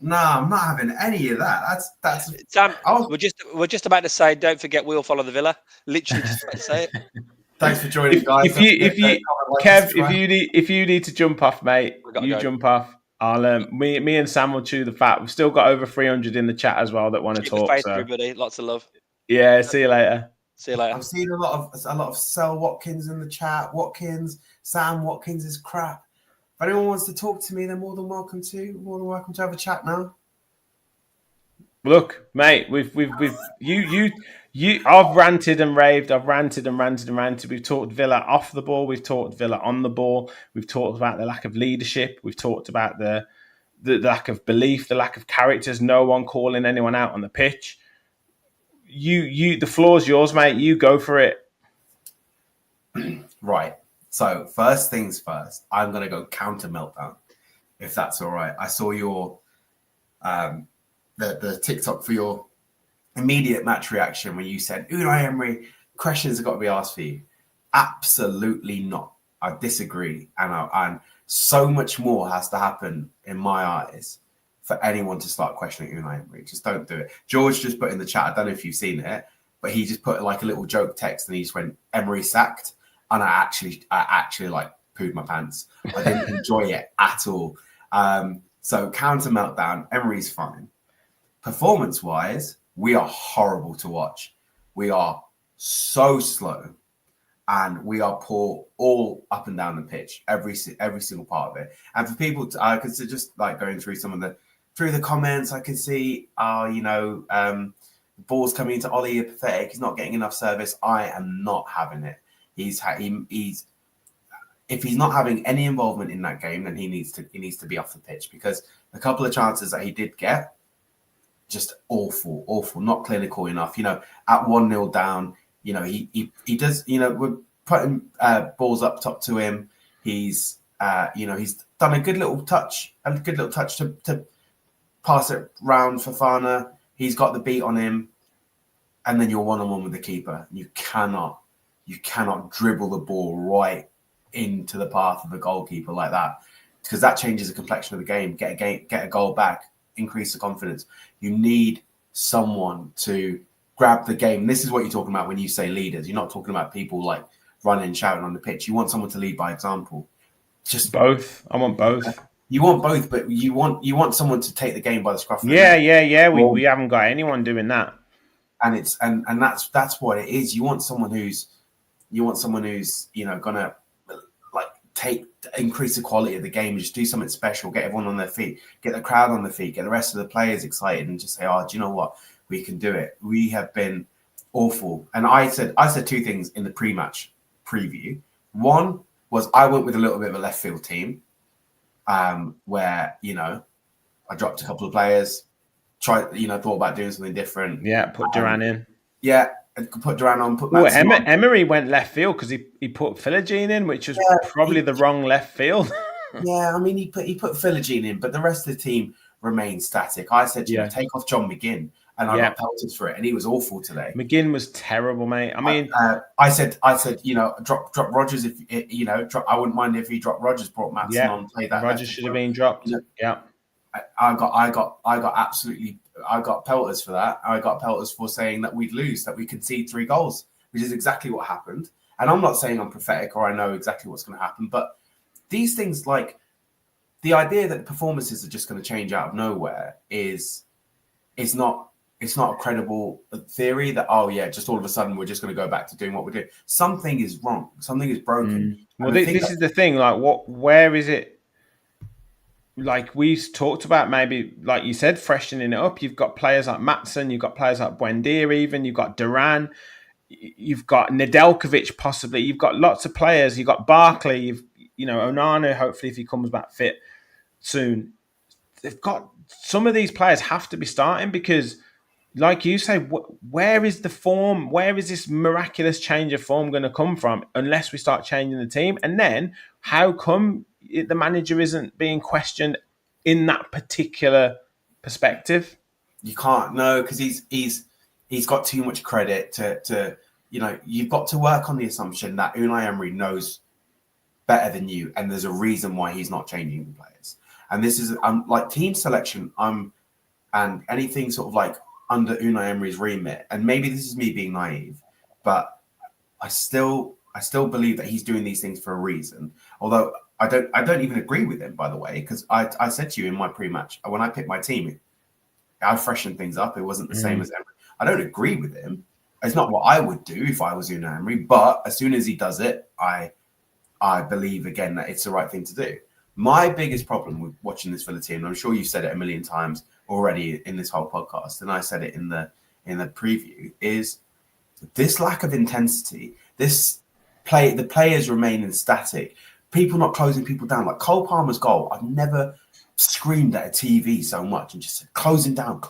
Nah, I'm not having any of that. That's. Sam, Oh, we're just about to say, don't forget we'll follow the Villa. Literally just about to say it. thanks for joining, guys. If you Comment, like, Kev, subscribe. if you need to jump off, mate, We gotta you go. jump off. I'll me and Sam will chew the fat. We've still got over 300 in the chat as well that want to Keep the talk. faith, So everybody. Lots of love. yeah, see you later. See you later. I've seen a lot of Sel Watkins in the chat. Watkins, Sam Watkins is crap. If anyone wants to talk to me, they're more than welcome to. More than welcome to have a chat now. Look, mate, we've you. I've ranted and raved. I've ranted and ranted and ranted. We've talked Villa off the ball. We've talked Villa on the ball. We've talked about the lack of leadership. We've talked about the lack of belief, the lack of characters. No one calling anyone out on the pitch. The floor's yours, mate. You go for it. Right. So first things first, I'm gonna go counter meltdown, if that's all right. I saw your the TikTok for your immediate match reaction when you said Unai Emery, questions have got to be asked for you. Absolutely not. I disagree, and so much more has to happen in my eyes for anyone to start questioning Unai Emery. Just don't do it. George just put in the chat. I don't know if you've seen it, but he just put like a little joke text, and he just went Emery sacked, and I actually like pooed my pants. I didn't enjoy it at all. So counter meltdown. Emery's fine. Performance-wise, we are horrible to watch. We are so slow, and we are poor all up and down the pitch, every single part of it. And for people, I could just like going through through the comments, I can see, balls coming into Ollie are pathetic. He's not getting enough service. I am not having it. He's if he's not having any involvement in that game, then he needs to be off the pitch, because a couple of chances that he did get, just awful, not clinical enough. At 1-0 down, he does, we're putting balls up top to him. He's he's done a good little touch to pass it round for Fafana. He's got the beat on him, and then you're one-on-one with the keeper. You cannot dribble the ball right into the path of the goalkeeper like that, because that changes the complexion of the game. Get a goal back, increase the confidence. You need someone to grab the game. This is what you're talking about when you say leaders. You're not talking about people like running, shouting on the pitch. You want someone to lead by example. Just both. I want both. You want both, but you want someone to take the game by the scruff of the neck. Yeah. We haven't got anyone doing that. And it's and that's what it is. You want someone who's gonna increase the quality of the game, just do something special, get everyone on their feet, get the crowd on their feet, get the rest of the players excited, and just say, "Oh, do you know what? We can do it." We have been awful. And I said two things in the pre-match preview. One was I went with a little bit of a left field team, where I dropped a couple of players, thought about doing something different. Yeah, put Duran in. Yeah, put Duran on. Emery went left field because he put Philogene in, which was probably the wrong left field. Yeah, I mean he put Philogene in, but the rest of the team remained static. I said, take off John McGinn, and I got pelted for it, and he was awful today. McGinn was terrible, mate. I mean, I said, drop Rodgers if I wouldn't mind if he dropped Rodgers, brought Maatson on, played that. Rodgers should have been dropped. Yeah. I got pelters for that. I got pelters for saying that we'd lose, that we concede 3 goals, which is exactly what happened. And I'm not saying I'm prophetic or I know exactly what's going to happen, but these things, like the idea that performances are just going to change out of nowhere is not a credible theory. That just all of a sudden we're just going to go back to doing what we're doing. Something is wrong. Something is broken. Well, this is the thing. Like, where is it? Like we talked about, maybe, like you said, freshening it up. You've got players like Maatson, you've got players like Buendia, even you've got Duran, you've got Nedeljkovic, possibly. You've got lots of players. You've got Barkley. You've Onana. Hopefully, if he comes back fit soon, they've got some of these players have to be starting, because like you say, where is the form? Where is this miraculous change of form going to come from unless we start changing the team? And then how come the manager isn't being questioned in that particular perspective? You can't, no, because he's got too much credit to you've got to work on the assumption that Unai Emery knows better than you, and there's a reason why he's not changing the players. And this is like team selection. And anything sort of like under Unai Emery's remit, and maybe this is me being naive, but I still believe that he's doing these things for a reason. Although I don't even agree with him, by the way, because I said to you in my pre-match when I picked my team, I freshened things up. It wasn't the same as Emery. I don't agree with him. It's not what I would do if I was Unai Emery, but as soon as he does it, I believe again that it's the right thing to do. My biggest problem with watching this Villa team, and I'm sure you've said it a million times already in this whole podcast, and I said it in the preview, is this lack of intensity. The players remaining static, people not closing people down. Like Cole Palmer's goal, I've never screamed at a TV so much and just said, close him down,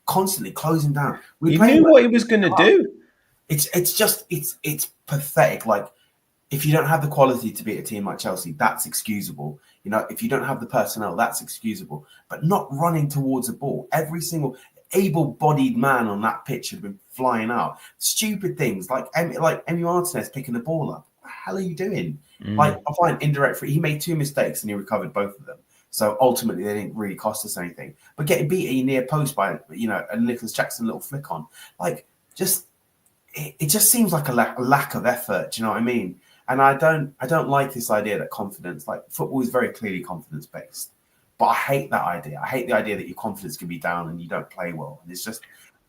constantly closing down. He knew what he was going to do. It's pathetic. Like, if you don't have the quality to beat a team like Chelsea, that's excusable. If you don't have the personnel, that's excusable. But not running towards the ball. Every single able-bodied man on that pitch had been flying out. Stupid things like Emi Martinez picking the ball up. What the hell are you doing? Like, I find indirect free. He made 2 mistakes and he recovered both of them. So ultimately, they didn't really cost us anything. But getting beat at your near post by a Nicholas Jackson little flick on, like, it just seems like a lack of effort. Do you know what I mean? And I don't like this idea that confidence, like football is very clearly confidence based, but I hate that idea. I hate the idea that your confidence can be down and you don't play well. And it's just,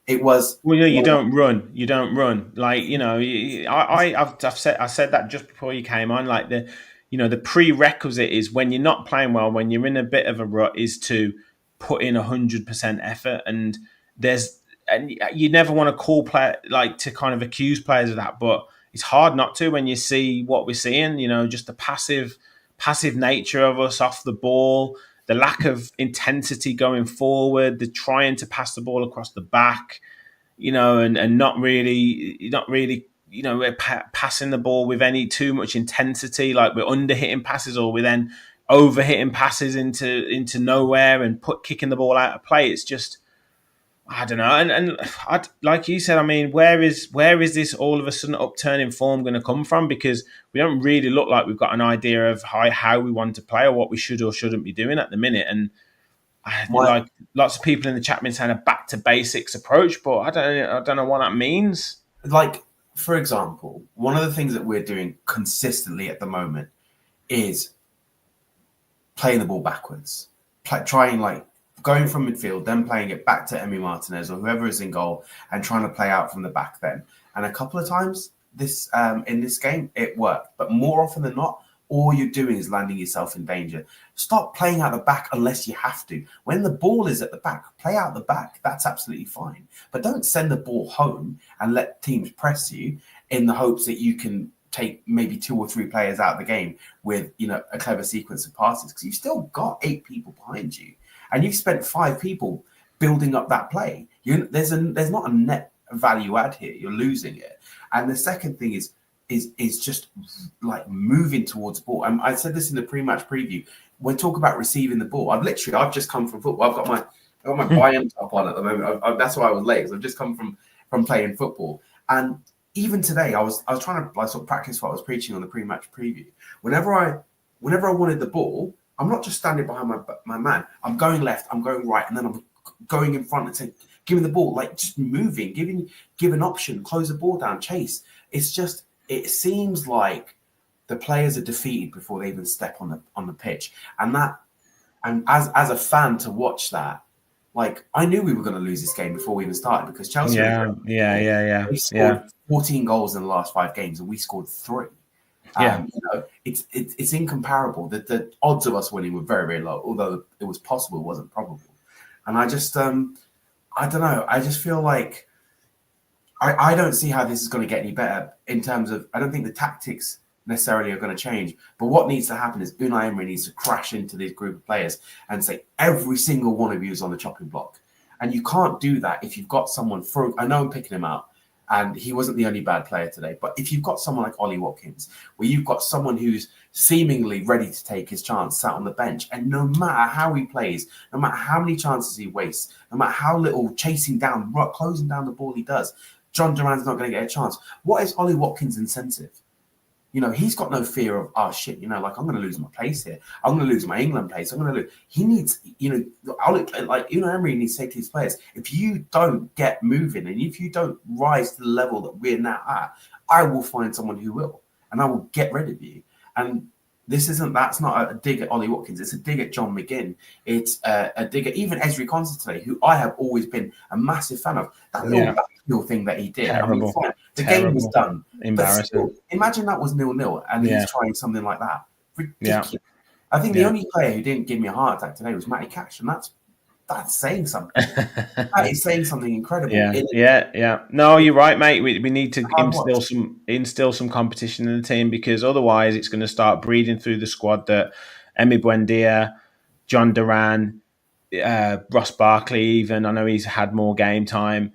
it was. Well, you don't run. You don't run. Like, I said that just before you came on. Like the prerequisite is when you're not playing well, when you're in a bit of a rut, is to put in 100% effort. And you never want to call to kind of accuse players of that, but it's hard not to when you see what we're seeing. Just the passive nature of us off the ball, the lack of intensity going forward, the trying to pass the ball across the back, and not really, we're passing the ball with any too much intensity. Like we're under hitting passes, or we're then over hitting passes into nowhere and kicking the ball out of play. It's just, I don't know, and like you said, I mean, where is this all of a sudden upturn in form going to come from? Because we don't really look like we've got an idea of how we want to play or what we should or shouldn't be doing at the minute. And like lots of people in the chat been saying a back to basics approach, but I don't know what that means. Like, for example, one of the things that we're doing consistently at the moment is playing the ball backwards, trying like going from midfield, then playing it back to Emi Martinez or whoever is in goal and trying to play out from the back then. And a couple of times in this game, it worked. But more often than not, all you're doing is landing yourself in danger. Stop playing out the back unless you have to. When the ball is at the back, play out the back. That's absolutely fine. But don't send the ball home and let teams press you in the hopes that you can take maybe 2 or 3 players out of the game with a clever sequence of passes, because you've still got 8 people behind you. And you've spent 5 people building up that play. There's not a net value add here. You're losing it. And the second thing is just like moving towards the ball. I said this in the pre-match preview. When talk about receiving the ball, I've just come from football. I've got my Bayern top on at the moment. That's why I was late, because I've just come from playing football. And even today, I was trying to sort of practice what I was preaching on the pre-match preview. Whenever I wanted the ball, I'm not just standing behind my man. I'm going left, I'm going right, and then I'm going in front and saying, give me the ball, like just moving, give an option, close the ball down, chase. It's just, it seems like the players are defeated before they even step on the pitch. And as a fan to watch that, like I knew we were going to lose this game before we even started, because Chelsea we scored 14 goals in the last 5 games and we scored 3. It's incomparable. The odds of us winning were very, very low, although it was possible, it wasn't probable. And I just, I don't know. I just feel like I don't see how this is going to get any better in terms of, I don't think the tactics necessarily are going to change. But what needs to happen is Unai Emery needs to crash into this group of players and say, every single one of you is on the chopping block. And you can't do that if you've got someone I know I'm picking him out, and he wasn't the only bad player today. But if you've got someone like Ollie Watkins, where you've got someone who's seemingly ready to take his chance, sat on the bench, and no matter how he plays, no matter how many chances he wastes, no matter how little chasing down, closing down the ball he does, John Duran's not going to get a chance. What is Ollie Watkins' incentive? He's got no fear of, oh shit, I'm going to lose my place here. I'm going to lose my England place. I'm going to lose. He needs, Emery needs to say to his players, if you don't get moving and if you don't rise to the level that we're now at, I will find someone who will, and I will get rid of you. And that's not a dig at Ollie Watkins. It's a dig at John McGinn. It's a dig at even Ezri Konsa today, who I have always been a massive fan of. That little thing that he did. Terrible. I mean, the game was done. Embarrassing. Still, imagine that was 0-0 and he's trying something like that. Ridiculous. Yeah. I think the only player who didn't give me a heart attack today was Matty Cash, and that's saying something. That is saying something incredible. Yeah. No, you're right, mate. We need to instill some competition in the team, because otherwise it's going to start breeding through the squad that Emi Buendia, John Duran, Ross Barkley, even, I know he's had more game time.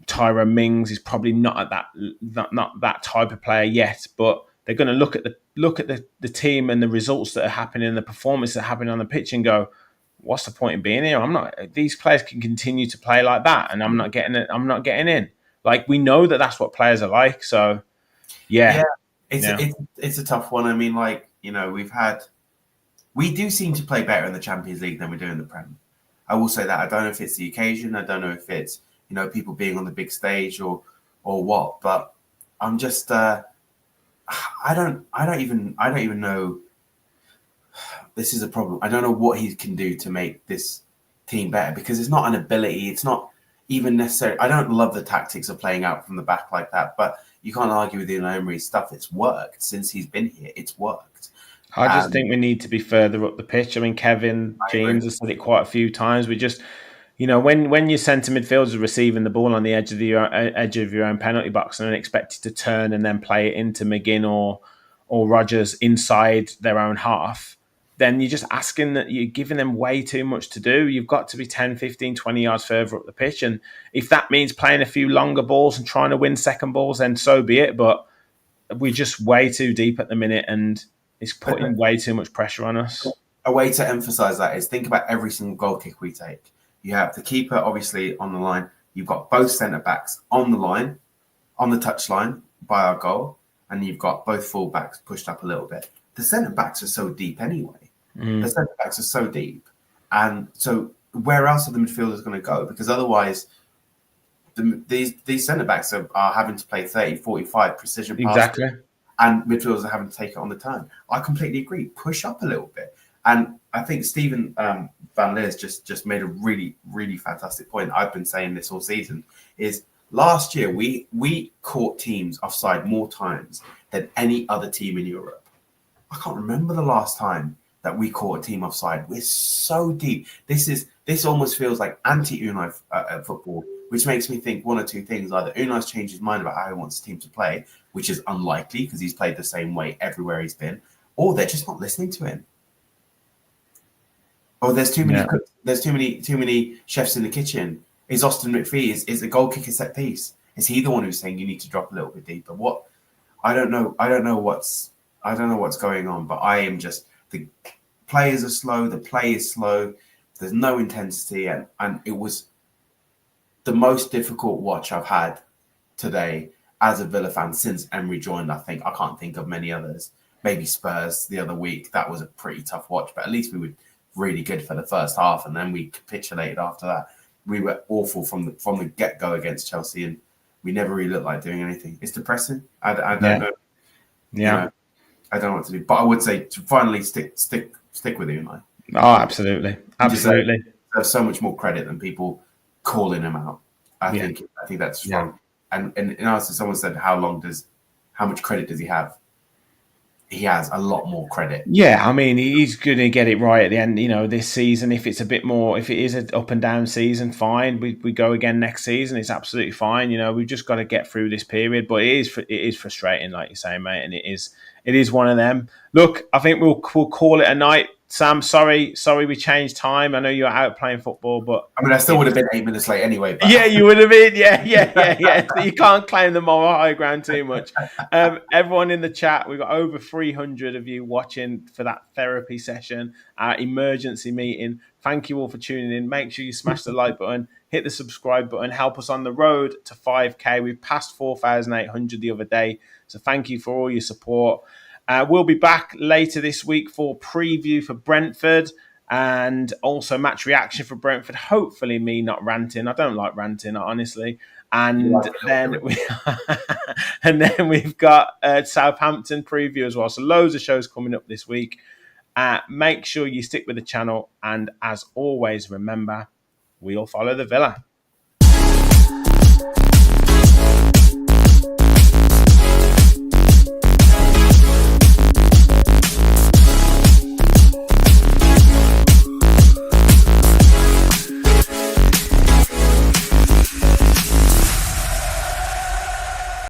Tyrone Mings is probably not that type of player yet, but they're going to look at the team and the results that are happening, the performance that are happening on the pitch, and go, what's the point in being here? These players can continue to play like that, and I'm not getting it. I'm not getting in. Like, we know that that's what players are like. So, it's a tough one. I mean, we do seem to play better in the Champions League than we do in the Prem. I will say that. I don't know if it's the occasion. I don't know if it's people being on the big stage or what. But I'm just I don't even know. This is a problem. I don't know what he can do to make this team better, because it's not an ability. It's not even necessary. I don't love the tactics of playing out from the back like that, but you can't argue with Emery's stuff. It's worked since he's been here. It's worked. I just think we need to be further up the pitch. I mean, Kevin James has said it quite a few times. We just, when your centre midfielders are receiving the ball on the edge of your own penalty box and expected to turn and then play it into McGinn or Rodgers inside their own half, then you're just asking that you're giving them way too much to do. You've got to be 10, 15, 20 yards further up the pitch. And if that means playing a few longer balls and trying to win second balls, then so be it. But we're just way too deep at the minute, and it's putting way too much pressure on us. A way to emphasise that is think about every single goal kick we take. You have the keeper, obviously, on the line. You've got both centre-backs on the line, on the touchline by our goal, and you've got both full-backs pushed up a little bit. The centre-backs are so deep anyway. The centre-backs are so deep. And so where else are the midfielders going to go? Because otherwise, these centre-backs are having to play 30, 45 precision passes. Exactly. And midfielders are having to take it on the turn. I completely agree. Push up a little bit. And I think Stephen Van Leer's just made a really, really fantastic point. I've been saying this all season, is last year we caught teams offside more times than any other team in Europe. I can't remember the last time that we caught a team offside. We're so deep. This almost feels like anti-Unai football, which makes me think one or two things. Either Unai's changed his mind about how he wants the team to play, which is unlikely because he's played the same way everywhere he's been, or they're just not listening to him. Or there's too many cooks, there's too many chefs in the kitchen. Is Austin McPhee is the goal kicker set piece? Is he the one who's saying you need to drop a little bit deeper? What? I don't know what's going on, but I am just, the players are slow, the play is slow, there's no intensity, and it was the most difficult watch I've had today as a Villa fan since Emery joined. I can't think of many others. Maybe Spurs the other week. That was a pretty tough watch, but at least we were really good for the first half, and then we capitulated after that. We were awful from the get-go against Chelsea, and we never really looked like doing anything. It's depressing. I don't know. Yeah. I don't know what to do. But I would say to finally stick with Unai. Oh, absolutely. Absolutely. There's so much more credit than people calling him out. I think that's wrong. And also someone said, how much credit does he have? He has a lot more credit. Yeah, I mean, he's going to get it right at the end, this season. If it's a bit more, if it is an up and down season, fine. We go again next season. It's absolutely fine. We've just got to get through this period. But it is frustrating, like you're saying, mate. And it is one of them. Look, I think we'll call it a night Sam, sorry we changed time. I know you were out playing football, but I mean, I still would have been 8 minutes late anyway. But... Yeah, you would have been. Yeah. So you can't claim the moral high ground too much. Everyone in the chat, we've got over 300 of you watching for that therapy session, our emergency meeting. Thank you all for tuning in. Make sure you smash the like button, hit the subscribe button, help us on the road to 5K. We passed 4,800 the other day. So thank you for all your support. We'll be back later this week for preview for Brentford and also match reaction for Brentford. Hopefully me not ranting. I don't like ranting, honestly. And then we've got Southampton preview as well. So loads of shows coming up this week. Make sure you stick with the channel. And as always, remember, we'll follow the Villa.